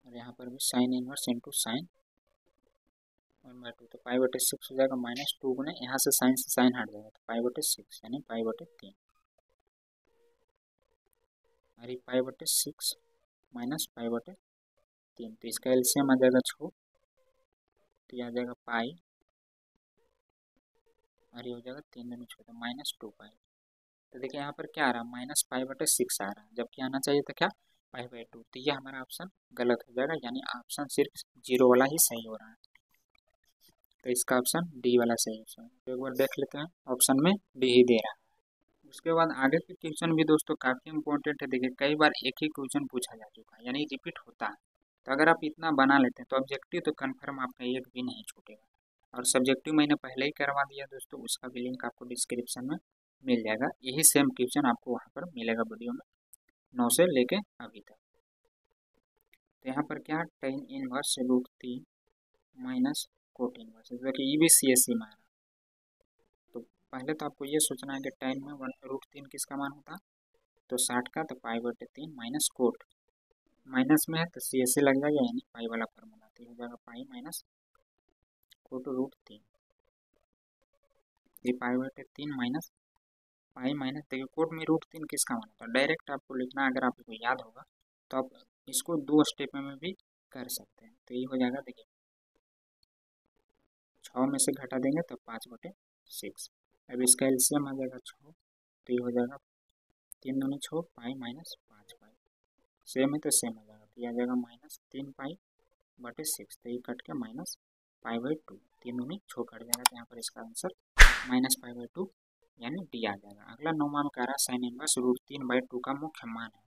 [SPEAKER 1] और यहाँ पर भी साइन इनवर्स इंटू साइन 1/2 तो π/6 हो जाएगा। -2 गुना यहाँ से साइन हट जाएगा तो π/6 यानी π/3, अरे π/6 माइनस π/3 तो इसका एलसीएम आ जाएगा 6, तो ये आ जाएगा पाई, और ये हो जाएगा 3 दूनी 6 तो -2π। तो देखिए यहाँ पर क्या आ रहा है, -π/6 आ रहा है, जबकि आना चाहिए था क्या π/2। तो ये हमारा ऑप्शन गलत हो जाएगा, यानी ऑप्शन सिर्फ 0 वाला ही सही हो रहा है। तो इसका ऑप्शन डी वाला सही है। तो एक बार देख लेते हैं, ऑप्शन में डी ही दे रहा है। उसके बाद आगे के क्वेश्चन भी दोस्तों काफ़ी इंपॉर्टेंट है। देखिए कई बार एक ही क्वेश्चन पूछा जा चुका है, यानी रिपीट होता है। तो अगर आप इतना बना लेते हैं तो ऑब्जेक्टिव तो कन्फर्म आपका एक भी नहीं छूटेगा। और सब्जेक्टिव मैंने पहले ही करवा दिया दोस्तों, उसका भी लिंक आपको डिस्क्रिप्शन में मिल जाएगा। यही सेम क्वेश्चन आपको वहाँ पर मिलेगा वीडियो में 9 से लेके अभी तक। तो यहाँ पर क्या tan inverse √3 minus cot inverse, देखिए ये भी CSE में आ रहा है। तो पहले तो आपको ये सोचना है कि tan में √3 किसका मान होता है, तो 60 का, तो π/3 माइनस कोट, माइनस में है तो CSE लग जाएगा, यानी पाई वाला फॉर्मूला, तो हो जाएगा पाई माइनस कोट √3, ये π/3 माइनस पाई माइनस, देखिए कोट में √3 किसका मान होता है, डायरेक्ट आपको लिखना है। अगर आपको याद होगा तो आप इसको 2 स्टेप में भी कर सकते हैं। तो ये हो जाएगा, देखिए 6 में से घटा देंगे तो 5/6। अब इसका एलसीएम आ जाएगा 6, तो ये हो जाएगा 3 दूनी 6 पाई माइनस 5π, सेम है तो सेम हो जाएगा। तो ये आ जाएगा -3π/6, तो ये कट के -π/2, 3 दूनी 6 कट जाएगा। तो यहाँ पर इसका आंसर -π/2 यानी डी आ जाएगा। अगला 9वां में कह रहा है साइन इनवर्स √3/2 का मुख्य मान है।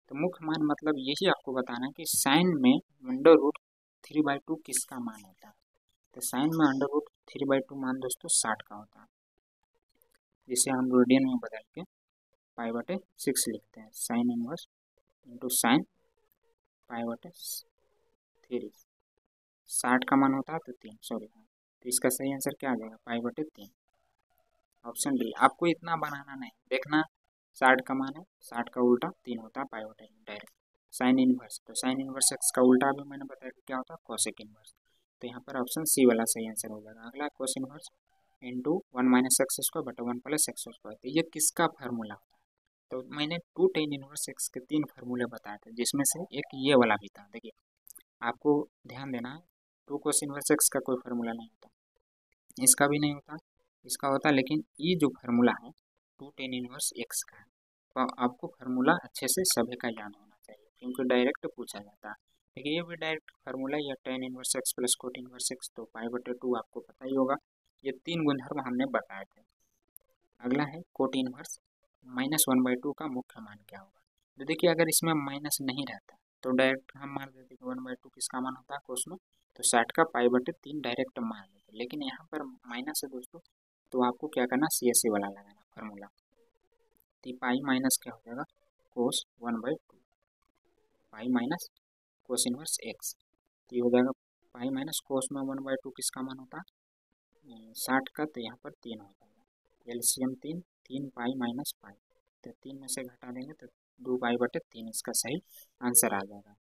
[SPEAKER 1] तो मुख्य मान मतलब यही आपको बताना है कि साइन में √3/2 किसका मान होता है। तो साइन में √3/2 मान दोस्तों 60 का होता है, जिसे हम रेडियन में बदल के π/6 लिखते हैं। साइन इनवर्स इंटू साइन π/3, 60 का मान होता है तो 3, सॉरी, तो इसका सही आंसर क्या आ जाएगा, π/3, ऑप्शन डी। आपको इतना बनाना नहीं, देखना 60 का मान है, 60 का उल्टा 3 होता है π/3 डायरेक्ट। साइन इनवर्स, तो साइन इनवर्स एक्स का उल्टा भी मैंने बताया कि क्या होता है, कोसेक इनवर्स। तो यहाँ पर ऑप्शन सी वाला सही आंसर हो जाएगा। अगला कोस इनवर्स इंटू 1 - x² / 1 + x², तो ये किसका फार्मूला होता है। तो मैंने 2 tan इनवर्स एक्स के 3 फार्मूले बताए थे, जिसमें से एक ये वाला भी था। देखिए आपको ध्यान देना है, 2 कोस इनवर्स एक्स का कोई फार्मूला नहीं होता, इसका भी नहीं होता, इसका होता है, लेकिन ये जो फार्मूला है 2 tan इनवर्स एक्स का है। तो आपको फार्मूला अच्छे से सभी का याद होना चाहिए, क्योंकि डायरेक्ट पूछा जाता है। देखिए ये भी डायरेक्ट फार्मूला या tan inverse X plus cot inverse X, तो π/2 आपको पता ही होगा। ये 3 गुणधर्म हमने बताए थे। अगला है कोट इनवर्स -1/2 का मुख्य मान क्या होगा। तो देखिए अगर इसमें माइनस नहीं रहता तो डायरेक्ट हम मान देते कि 1/2 किसका मान होता है कोस में, तो 60 का π/3 डायरेक्ट मान लेते। लेकिन यहाँ पर माइनस है दोस्तों, तो आपको क्या करना, CSE वाला लगाना फार्मूला। तो पाई माइनस क्या हो जाएगा, कोस 1/2, pi minus cos inverse X, तो ये हो जाएगा पाई माइनस कोस में 1/2 किसका मान होता है 60 का, तो यहाँ पर 3 हो जाएगा। एलसीएम 3 पाई माइनस पाई, तो 3 में से घटा देंगे तो 2 पाई/3 इसका सही आंसर आ जाएगा।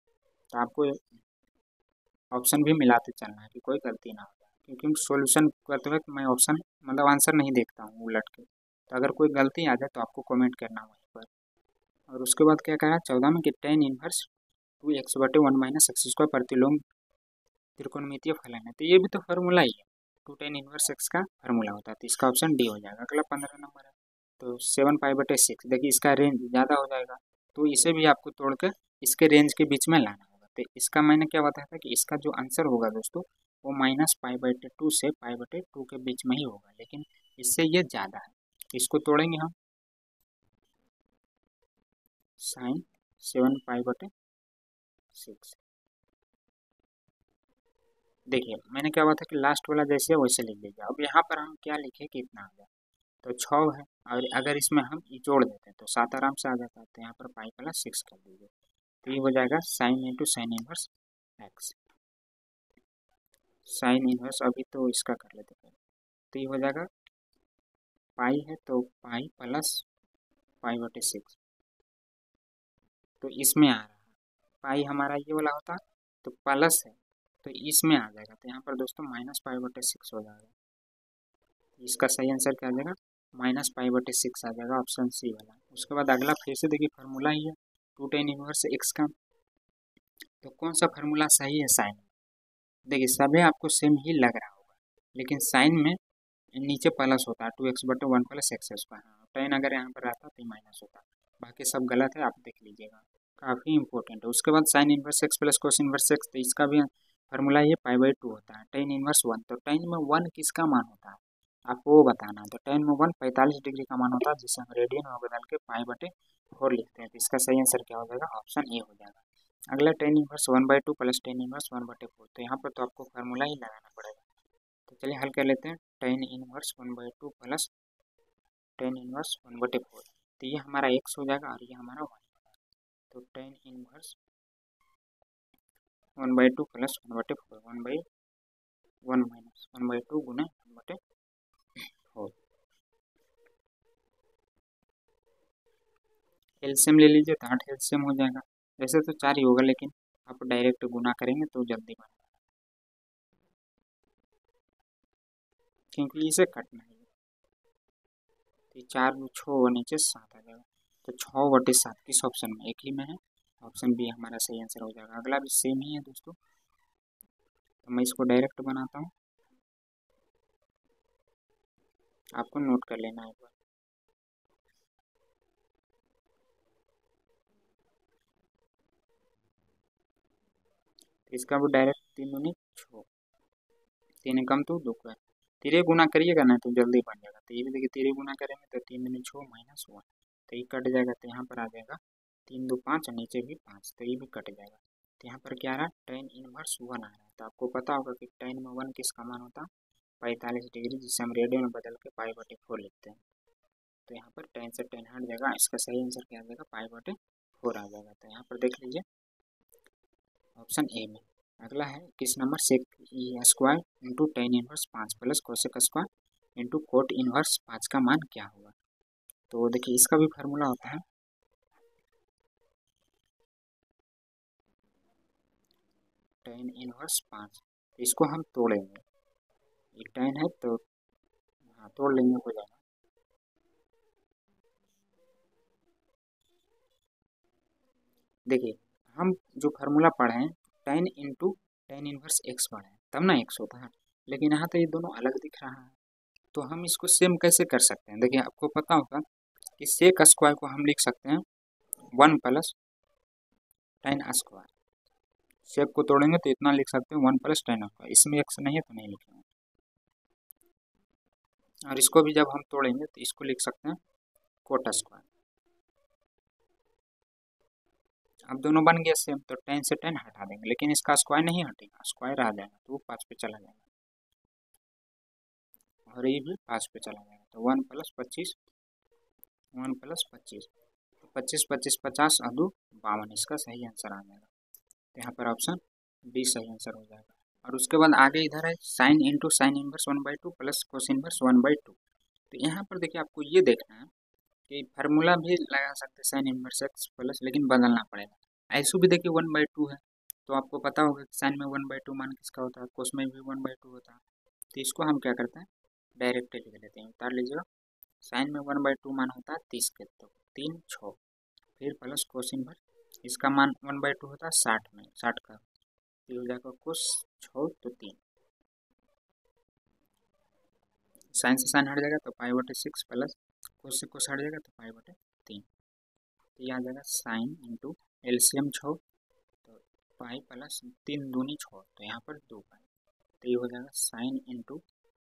[SPEAKER 1] तो आपको ऑप्शन भी मिलाते चलना है कि कोई गलती ना हो जाए, क्योंकि सॉल्यूशन करते वक्त मैं ऑप्शन मतलब आंसर नहीं देखता हूँ उलट के, तो अगर कोई गलती आ जाए तो आपको कमेंट करना वहीं पर। और उसके बाद क्या कहा 14 में कि tan inverse 2x/1 minus X square प्रतिलोम त्रिकोणमितीय फलन है, तो ये भी तो फार्मूला ही है, 2 tan इनवर्स एक्स का फार्मूला होता है, तो इसका ऑप्शन डी हो जाएगा। अगला 15 नंबर है, तो 7 पाई/6, देखिए इसका रेंज ज़्यादा हो जाएगा, तो इसे भी आपको तोड़कर इसके रेंज के बीच में लाना होगा। तो इसका मैंने क्या बताया था कि इसका जो आंसर होगा दोस्तों वो -पाई/2 से पाई/2 के बीच में ही होगा, लेकिन इससे ये ज़्यादा है। इसको तोड़ेंगे हम, साइन 7 पाई/6। देखिए मैंने क्या बताया कि लास्ट वाला जैसे है वैसे लिख लीजिए। अब यहाँ पर हम क्या लिखे कि इतना आ गया, तो 6 है, और अगर इसमें हम जोड़ देते हैं तो 7 आराम से आ जाता है, तो यहाँ पर पाई+6 कर दीजिए, तो ये हो जाएगा sine into sine inverse x. Sine inverse अभी तो इसका कर लेते हैं, तो ये हो जाएगा पाई है तो पाई प्लस पाई/6, तो इसमें आ रहा है पाई हमारा ये वाला होता तो प्लस है, तो इसमें आ जाएगा, तो यहाँ पर दोस्तों -पाई/6 हो जाएगा। इसका सही आंसर क्या आ जाएगा -पाई/6 आ जाएगा, ऑप्शन सी वाला। उसके बाद अगला फिर से देखिए फार्मूला ही है 2 tan इनवर्स एक्स का, तो कौन सा फार्मूला सही है साइन में। देखिए सभी आपको सेम ही लग रहा होगा, लेकिन साइन में नीचे प्लस होता है 2x/1 + x स्क्वायर, टेन अगर यहाँ पर रहता तो माइनस होता, बाकी सब गलत है, आप देख लीजिएगा, काफ़ी इंपॉर्टेंट है। उसके बाद sine inverse X plus cos inverse X, तो इसका भी फार्मूला ये पाई/2 होता है। टेन इनवर्स 1, तो टेन में 1 किसका मान होता है आपको वो बताना है, तो टेन में 1 45 डिग्री का मान होता है, जिसे हम रेडियन में बदल के पाई/4 लिखते हैं, तो इसका सही आंसर क्या हो जाएगा ऑप्शन ए हो जाएगा। अगला tan inverse 1/2 plus tan inverse 1/4, तो यहाँ पर तो आपको फार्मूला ही लगाना पड़ेगा, तो चलिए हल कर लेते हैं। Tan inverse 1/2 plus tan inverse 1/4, तो ये हमारा x हो जाएगा और ये हमारा y, तो टेन इनवर्स 1/2 प्लस 1/4, 1/1 माइनस 1/2 गुना 1/4। एलसीएम ले लीजिए तो 8 एलसीएम हो जाएगा, वैसे तो 4 ही होगा, लेकिन आप डायरेक्ट गुना करेंगे तो जल्दी बन, क्योंकि इसे कटना है, तो 4 6 नीचे 7 आ जाएगा, तो 6/7 किस ऑप्शन में, एक ही में है, ऑप्शन बी हमारा सही आंसर हो जाएगा। अगला भी सेम ही है दोस्तों, तो मैं इसको डायरेक्ट बनाता हूँ, आपको नोट कर लेना है एक बार। इसका भी डायरेक्ट 3 दूनी 6, 3 कम तो 2 का, तिरे गुना करिएगा ना तो जल्दी बन जाएगा, तो ये भी देखिए तिरे गुना करेंगे तो 3 दूनी 6 -1, तो ये कट जाएगा, तो यहाँ पर आ जाएगा 3 2 5, नीचे भी 5, तो ये भी कट जाएगा, तो यहाँ पर क्या आ रहा है टेन इनवर्स 1 आ रहा है। तो आपको पता होगा कि टेन में 1 किसका मान होता है 45 डिग्री, जिसे हम रेडियन में बदल के पाई/4 लिखते हैं, तो यहाँ पर टेन से टेन हट जाएगा, इसका सही आंसर क्या आ जाएगा पाई/4 आ जाएगा, तो यहाँ पर देख लीजिए ऑप्शन ए में। अगला है किस number sec square into tan inverse 5 plus cosec square into cot inverse 5 का मान क्या होगा। तो देखिए इसका भी फार्मूला होता है टेन इनवर्स 5, तो इसको हम तोड़ेंगे, ये टेन है तो हाँ तोड़ लेंगे हो जाएगा। देखिए हम जो फार्मूला पढ़े हैं ten into tan inverse x पढ़े हैं, तब ना एक्स होता है, लेकिन यहाँ तो ये दोनों अलग दिख रहा है, तो हम इसको सेम कैसे कर सकते हैं। देखिए आपको पता होगा कि सेक स्क्वायर को हम लिख सकते हैं 1 प्लस टेन स्क्वायर, सेक को तोड़ेंगे तो इतना लिख सकते हैं 1 प्लस टेन स्क्वायर, इसमें एक्स नहीं है तो नहीं लिखेंगे, और इसको भी जब हम तोड़ेंगे तो इसको लिख सकते हैं कोट स्क्वायर। अब दोनों बन गया सेम, तो 10 से 10 हटा देंगे, लेकिन इसका स्क्वायर नहीं हटेगा, स्क्वायर आ जाएगा तो वो 5 पे चला जाएगा, और ये भी 5 पे चला जाएगा, तो 1 प्लस 25 1 प्लस 25, तो 25 25 50 और 2 52, इसका सही आंसर आ जाएगा, तो यहाँ पर ऑप्शन बी सही आंसर हो जाएगा। और उसके बाद आगे इधर है sine into sine inverse 1/2 plus cos inverse 1/2। तो यहाँ पर देखिए आपको ये देखना है कि फार्मूला भी लगा सकते हैं साइन इनवर्स एक्स प्लस, लेकिन बदलना पड़ेगा। ऐसो भी देखिए 1/2 है, तो आपको पता होगा कि साइन में 1/2 मान किसका होता है, कोस में भी 1/2 होता है। तो इसको हम क्या करते हैं, डायरेक्ट लिख लेते हैं, उतार लीजिएगा। साइन में 1/2 मान होता है 30 के, तो 3 6, फिर प्लस कोस इनवर्स, इसका मान 1/2 होता है 60 में, 60 का, ये हो जाएगा कोस 6 तो 3, साइन से साइन हट जाएगा तो π/6 प्लस कोस से कोस हट जाएगा तो π/3। तो ये आ जाएगा साइन इंटू एलसीएम 6, तो पाई प्लस 3 दूनी 6, तो यहाँ पर 2 पाई, तो ये हो जाएगा साइन इंटू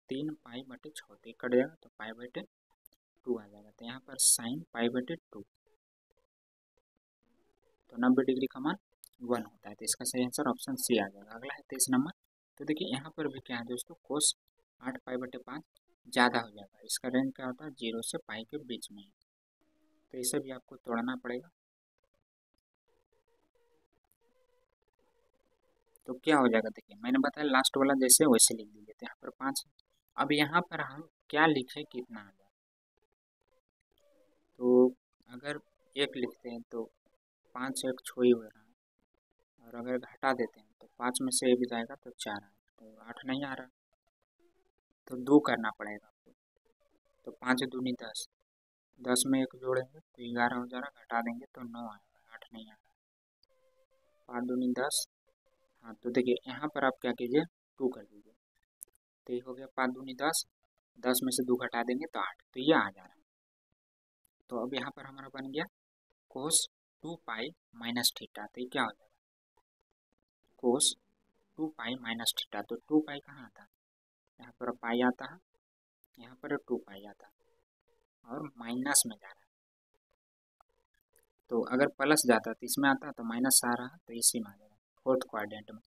[SPEAKER 1] 3π/6, तो कट जाएगा तो π/2 आ जाएगा। तो यहाँ पर साइन π/2, तो 90 डिग्री का मान 1 होता है। तो इसका सही आंसर ऑप्शन सी आ जाएगा। अगला है 23 नंबर। तो देखिए यहाँ पर भी क्या है दोस्तों, कोस 8π/5 ज़्यादा हो जाएगा, इसका रेंज क्या होता है 0 से पाई के बीच में, तो इसे भी आपको तोड़ना पड़ेगा। तो क्या हो जाएगा, देखिए मैंने बताया लास्ट वाला जैसे वैसे लिख दीजिए। तो यहाँ पर 5 है, अब यहाँ पर हम क्या लिखे कितना आ जाए, तो अगर 1 लिखते हैं तो 5 1 6 ही हो रहा है, और अगर घटा देते हैं तो 5 में से 1 जाएगा तो 4 है, तो 8 नहीं आ रहा, तो 2 करना पड़ेगा आपको। तो 5 दूनी 10, 10 में 1 जोड़ेंगे तो 11 हो जा रहा, घटा देंगे तो 9 आएगा, 8 नहीं आ रहा। 5 दूनी 10, हाँ तो देखिए यहाँ पर आप क्या कीजिए 2 कर दीजिए, तो ये हो गया 5 दूनी 10, 10 में से 2 घटा देंगे तो 8, तो ये आ जा रहा है। तो अब यहाँ पर हमारा बन गया कोस 2π माइनस थीटा, तो ये क्या हो जाएगा कोस 2π माइनस थीटा। तो 2π कहाँ आता है, यहाँ पर पाई आता है, यहाँ पर 2π आता है, और माइनस में जा रहा है। तो अगर प्लस जाता है तो इसमें आता है, तो माइनस आ रहा है तो इसी में आ जाएगा फोर्थ क्वाड्रेंट में।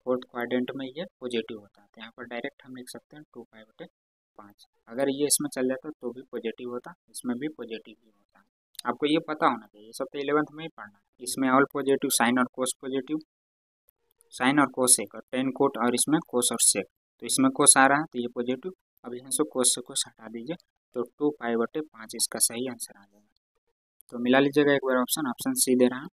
[SPEAKER 1] फोर्थ क्वाड्रेंट में ये पॉजिटिव होता है, तो यहाँ पर डायरेक्ट हम लिख सकते हैं 2π/5। अगर ये इसमें चल जाता तो भी पॉजिटिव होता, इसमें भी पॉजिटिव ही होता है। आपको ये पता होना चाहिए, ये सब तो 11th में ही पढ़ना है। इसमें ऑल पॉजिटिव, साइन और कोस पॉजिटिव, साइन और कोसेक, और टेन कोट, और इसमें कोस और सेक, तो इसमें कोस आ रहा है तो ये पॉजिटिव, अब यहाँ से कोस से कोस हटा दीजिए तो 2π/5 इसका सही आंसर आ जाएगा। तो मिला लीजिएगा एक बार ऑप्शन, ऑप्शन सी दे रहा है।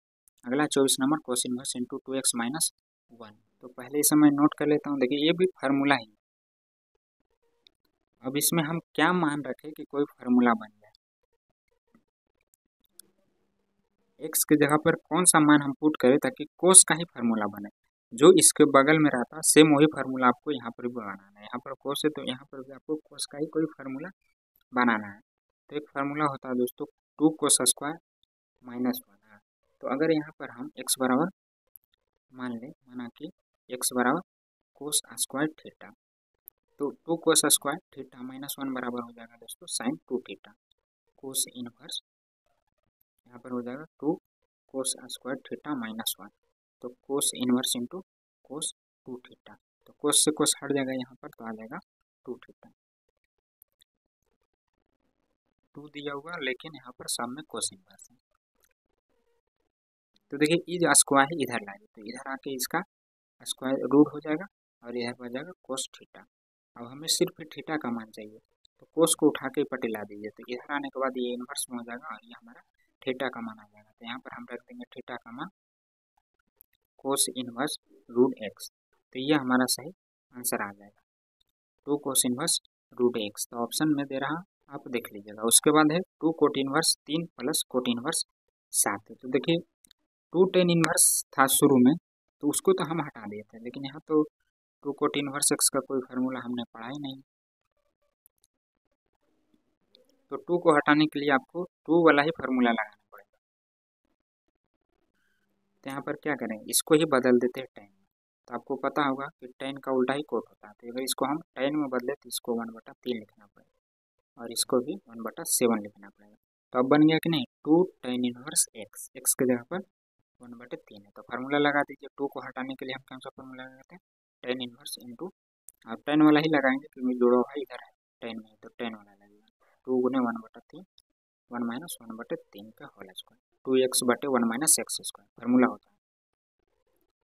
[SPEAKER 1] अगला 24 नंबर, कोस इनवर्स इंटू 2x माइनस 1। तो पहले इसे मैं नोट कर लेता हूँ। देखिए ये भी फार्मूला ही, अब इसमें हम क्या मान रखें कि कोई फार्मूला बन जाए। एक्स की जगह पर कौन सा मान हम पुट करें ताकि कोस का ही फार्मूला बने, जो इसके बगल में रहता है सेम वही फार्मूला आपको यहाँ पर भी बनाना है। यहाँ पर कोस है तो यहाँ पर भी आपको कोस का ही कोई फार्मूला बनाना है। तो एक फार्मूला होता है दोस्तों 2 कोस स्क्वायर माइनस 1 है। तो अगर यहाँ पर हम x बराबर मान लें, माना कि x बराबर कोस स्क्वायर थीटा, तो 2 कोस स्क्वायर थीटा माइनस 1 बराबर हो जाएगा दोस्तों साइन 2 थीटा। कोस इनवर्स यहाँ पर हो जाएगा 2 कोस स्क्वायर थीटा माइनस 1, तो cos inverse into cos 2 theta, तो कोस से कोस हट जाएगा यहाँ पर, तो आ जाएगा 2 थीटा। 2 दिया हुआ लेकिन यहाँ पर सब में कोस इनवर्स है। तो देखिए इज स्क्वायर इधर लाएंगे तो इधर आके इसका स्क्वायर रूट हो जाएगा, और इधर पर जाएगा कोस थीटा। अब हमें सिर्फ थीटा का मान चाहिए, तो कोस को उठा के पटिला दीजिए, तो इधर आने के बाद ये इनवर्स में हो जाएगा, और ये हमारा थीटा का मान आ जाएगा। तो यहाँ पर हम रख देंगे थीटा का मान कोस इनवर्स रूट एक्स, तो ये हमारा सही आंसर आ जाएगा 2 कोस इनवर्स रूट एक्स। तो ऑप्शन में दे रहा आप देख लीजिएगा। उसके बाद है 2 cot inverse 3 plus cot inverse 7 है। तो देखिए 2 टेन इनवर्स था शुरू में, तो उसको तो हम हटा दिए थे, लेकिन यहाँ तो 2 कोट इनवर्स एक्स का कोई फार्मूला हमने पढ़ा ही नहीं। तो 2 को हटाने के लिए आपको 2 वाला ही फार्मूला लगाना पड़ेगा। तो यहाँ पर क्या करें, इसको ही बदल देते हैं 10 में। तो आपको पता होगा कि 10 का उल्टा ही कोट होता है, तो अगर इसको हम 10 में बदले तो इसको 1/3 लिखना पड़ेगा, और इसको भी 1/7 लिखना पड़ेगा। तो अब बन गया कि नहीं 2 टेन इनवर्स एक्स, एक्स की जगह पर 1/3 है। तो फार्मूला लगा दीजिए। 2 को हटाने के लिए हम कौन सा फार्मूला लगाते हैं, टेन इनवर्स इंटू, और 10 वाला ही लगाएंगे क्योंकि जोड़ा हुआ इधर है 10 में, तो 10 वाला लगेगा 2 गुने 1/3, 1 माइनस 1/3 का whole square, 2x/1 minus X square formula होता है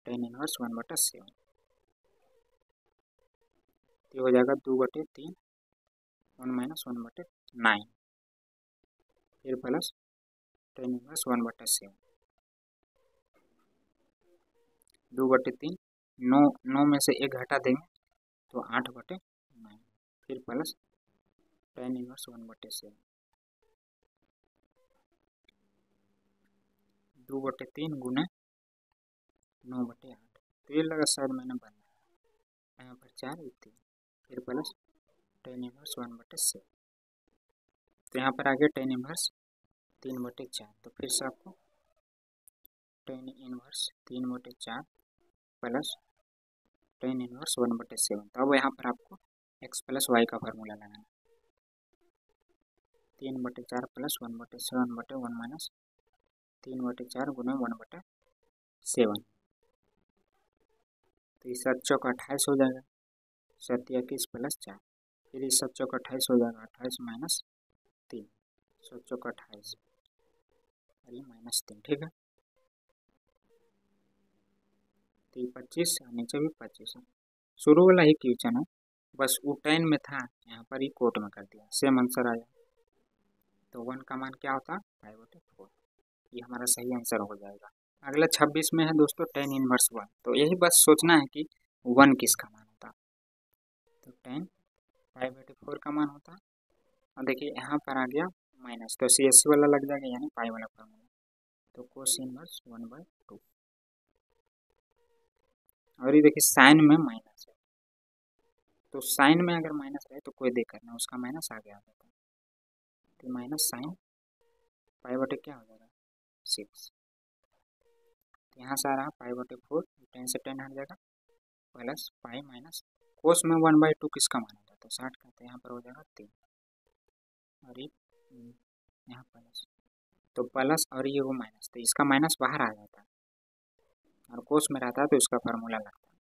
[SPEAKER 1] 10 इनवर्स 1/7। ये हो जाएगा 2/3 1 माइनस 1/9 फिर प्लस tan इनवर्स 1/7 2/3 9 में से 1 घटा देंगे तो 8/9 फिर प्लस tan इनवर्स 1/7 2/3 गुने 9/8 तो ये लगा शायद मैंने बनाया यहाँ पर 4 3 फिर प्लस tan इनवर्स 1/7 तो यहाँ पर आ गया tan इनवर्स 3/4 तो फिर से आपको tan inverse 3/4 plus tan inverse 1/7 तो अब यहाँ पर आपको x प्लस वाई का फार्मूला लगाना 3/4 प्लस 1/7/1 माइनस 3/4 गुना 1/7 तो इस 7 चौक 28 हो जाएगा 7 21 प्लस 4 फिर इस 7 चौक 28 हो जाएगा 28 माइनस 3 7 चौक 28 और ये -3 ठीक है तो ये 25 और नीचे भी 25 है शुरू वाला ही क्वेश्चन है बस वो tan में था यहाँ पर ही कोट में कर दिया सेम आंसर आया तो 1 का मान क्या होता है 5/4 ये हमारा सही आंसर हो जाएगा। अगला 26 में है दोस्तों tan इनवर्स 1 तो यही बस सोचना है कि 1 किसका मान होता तो tan 5/4 का मान होता और देखिए यहाँ पर आ गया माइनस तो CSC वाला लग जाएगा यानी पाई वाला फार्मूला तो कोस इनवर्स 1/2 और ये देखिए साइन में माइनस है तो साइन में अगर माइनस रहे तो कोई दिक्कत नहीं उसका माइनस आगे आ जाता है तो माइनस साइन पाई/4 क्या हो जाएगा 6 तो यहाँ से आ रहा 5/4 10 से 10 हट जाएगा प्लस पाई माइनस कोस में 1/2 किसका मान होता है तो 60 का तो यहाँ पर हो जाएगा 3 और ये यहाँ प्लस तो प्लस और ये वो माइनस तो इसका माइनस बाहर आ जाता है और कोस में रहता है तो इसका फार्मूला लगता है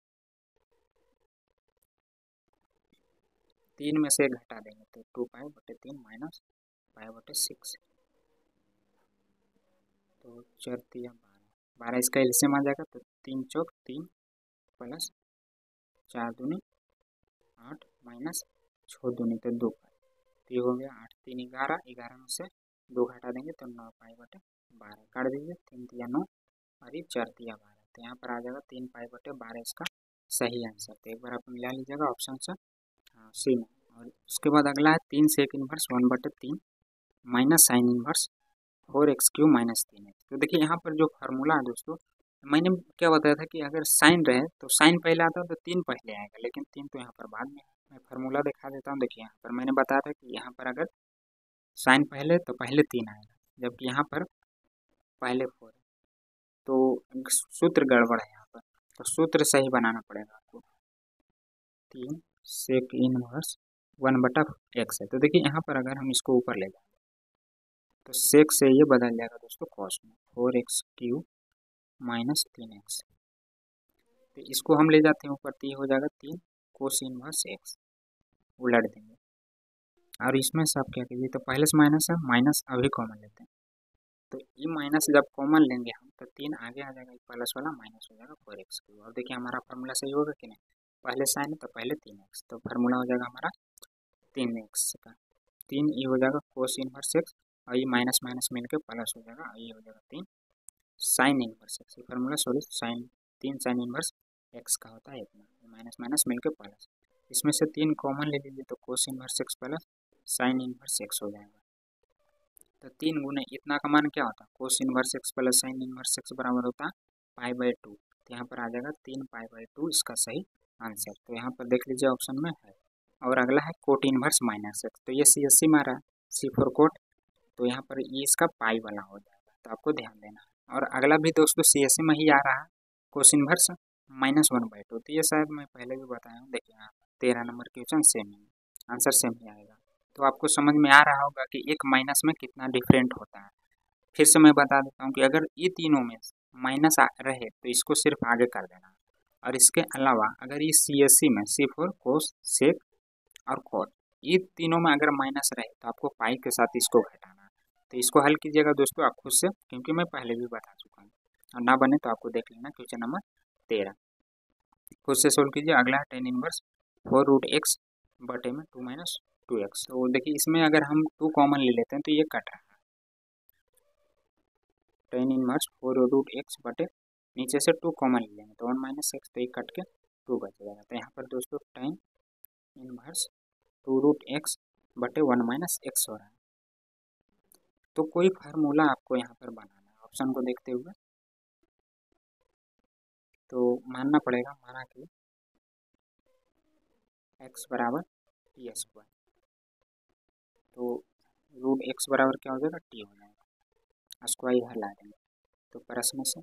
[SPEAKER 1] 3 में से घटा देंगे तो 2π/3 माइनस π/6 तो 4 3 12 इसका एलसीएम आ जाएगा तो 3 चौक 3 प्लस 4 दूनी 8 माइनस 6 दूनी तो 2 तो ये हो गया 8 3 11 11 में से 2 घटा देंगे तो 9π/12 काट दीजिए 3 3 9 और ये 4 3 12 तो यहाँ पर आ जाएगा 3π/12 इसका सही आंसर तो एक बार आप मिला लीजिएगा ऑप्शन से हाँ सी में और उसके बाद अगला है 3 sec inverse 1/3 minus sine inverse 4x³ minus 3x तो देखिए यहाँ पर जो फार्मूला है दोस्तों मैंने क्या बताया था कि अगर साइन रहे तो साइन पहले आता है तो 3 पहले आएगा लेकिन 3 तो यहाँ पर बाद में मैं फार्मूला दिखा देता हूँ देखिए यहाँ पर मैंने बताया था कि यहाँ पर अगर साइन पहले तो पहले 3 आएगा जबकि यहाँ पर पहले 4 तो सूत्र गड़बड़ है यहाँ पर तो सूत्र सही बनाना पड़ेगा आपको 3 सेक इनवर्स 1/x है तो देखिए यहाँ पर अगर हम इसको ऊपर ले जाएं तो सेक से ये बदल जाएगा दोस्तों कॉस में 4x³ माइनस 3x तो इसको हम ले जाते हैं ऊपर तो ये हो जाएगा 3 कोस इनवर्स x उलट देंगे और इसमें से आप क्या कीजिए तो पहले से माइनस है माइनस अभी कॉमन लेते हैं तो ये माइनस जब कॉमन लेंगे हम तो 3 आगे आ जाएगा प्लस वाला माइनस हो जाएगा 4x³ और देखिए हमारा फार्मूला सही होगा कि नहीं पहले साइन है तो पहले 3x तो फार्मूला हो जाएगा हमारा 3x का 3 ये हो जाएगा कोस इनवर्स x और ये माइनस माइनस मिलकर प्लस हो जाएगा और ये हो जाएगा 3 sign inverse x formula sorry sine 3 sign inverse x का होता है इतना माइनस माइनस मिलकर प्लस इसमें से 3 कॉमन ले लीजिए तो cos inverse x plus sine inverse x हो जाएगा तो 3 गुने इतना का मान क्या होता है cos inverse x plus sine inverse x बराबर होता है π/2 तो यहाँ पर आ जाएगा 3π/2 इसका सही आंसर तो यहाँ पर देख लीजिए ऑप्शन में है और अगला है कोट इनवर्स माइनस x तो ये CSC में आ रहा है C4 कोट तो यहाँ पर ये इसका पाई वाला हो जाएगा तो आपको ध्यान देना है और अगला भी दोस्तों CSC में ही आ रहा है कोस इनवर्स -1/2 तो ये शायद मैं पहले भी बताया हूँ देखिए यहाँ 13 नंबर क्वेश्चन सेम है आंसर सेम ही आएगा तो आपको समझ में आ रहा होगा कि एक माइनस में कितना डिफरेंट होता है फिर से मैं बता देता हूँ कि अगर ये तीनों में माइनस रहे तो इसको सिर्फ आगे कर देना और इसके अलावा अगर ये CSC में C4 कोस सेक और कोट ये तीनों में अगर माइनस रहे तो आपको पाई के साथ इसको घटाना है तो इसको हल कीजिएगा दोस्तों आप खुद से क्योंकि मैं पहले भी बता चुका हूँ और ना बने तो आपको देख लेना क्वेश्चन नंबर 13 खुद से सोल्व कीजिए अगला है tan इनवर्स 4√x बटे में 2 माइनस 2x। तो देखिए इसमें अगर हम 2 कॉमन ले लेते हैं तो ये कट रहा है, tan इनवर्स 4√x बटे नीचे से 2 कॉमन ले लेंगे तो 1 माइनस एक्स, तो ये कट के 2 बच जाएगा। तो यहाँ पर दोस्तों tan इनवर्स 2√x बटे 1 माइनस एक्स हो रहा है। तो कोई फार्मूला आपको यहाँ पर बनाना है ऑप्शन को देखते हुए। तो मानना पड़ेगा माना कि x बराबर टी स्क्वायर, तो √x बराबर क्या हो जाएगा, टी हो जाएगा, स्क्वायर इधर ला देंगे तो प्लस में से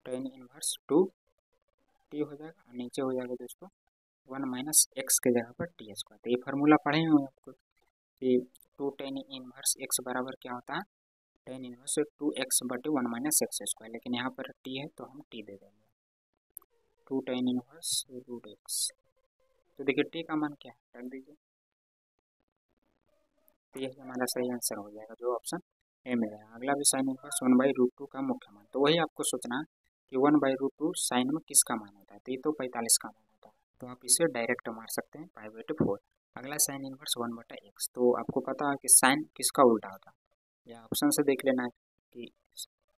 [SPEAKER 1] tan इनवर्स 2t हो जाएगा और नीचे हो जाएगा दोस्तों 1 माइनस एक्स के जगह पर टी स्क्वायर। तो ये फार्मूला पढ़े हुए आपको कि 2 tan इनवर्स x बराबर क्या होता है, tan इनवर्स 2x बटे 1 माइनस एक्स स्क्वायर, लेकिन यहाँ पर t है तो हम t दे देंगे, 2 tan इनवर्स √x। तो देखिए t का मान क्या है, रख दीजिए, तो यही हमारा सही आंसर हो जाएगा जो ऑप्शन ए में है। अगला भी साइन इनवर्स 1/√2 का मुख्य मान, तो वही आपको सोचना है कि 1/√2 साइन में किसका मान होता है, तो ये तो 45 का मान होता है, तो आप इसे डायरेक्ट मार सकते हैं π/4। अगला साइन इनवर्स 1/x, तो आपको पता है कि साइन किसका उल्टा होता है, या ऑप्शन से देख लेना है कि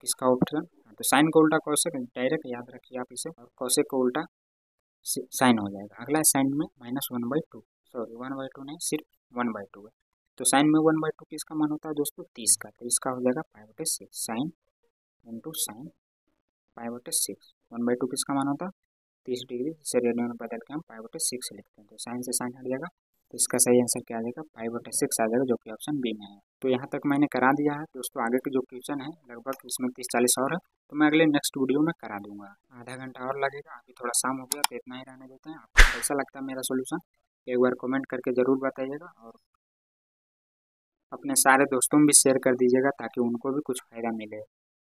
[SPEAKER 1] किसका ऑप्शन। तो साइन को उल्टा कौशिक डायरेक्ट याद रखिए आप इसे, और कौशिक को उल्टा साइन हो जाएगा। अगला साइन में -1/2, सॉरी 1/2 नहीं, सिर्फ 1/2 है। तो साइन में 1/2 किसका मान होता है दोस्तों, 30 का, तो इसका हो जाएगा π/6, साइन इंटू साइन π/6। 1/2 किसका मान होता है 30 डिग्री, इसे रेडियन में बदल के हम π/6 लिखते हैं, तो साइन से साइन हट जाएगा, तो इसका सही आंसर क्या आ जाएगा, π/6 आ जाएगा, जो कि ऑप्शन बी में है। तो यहाँ तक मैंने करा दिया है दोस्तों, आगे के जो क्वेश्चन है लगभग इसमें 30-40 और है, तो मैं अगले नेक्स्ट वीडियो में करा दूंगा। आधा घंटा और लगेगा, अभी थोड़ा शाम हो गया तो इतना ही रहने देते हैं। आपको कैसा लगता है मेरा सोल्यूशन एक बार कमेंट करके ज़रूर बताइएगा, और अपने सारे दोस्तों में भी शेयर कर दीजिएगा ताकि उनको भी कुछ फ़ायदा मिले।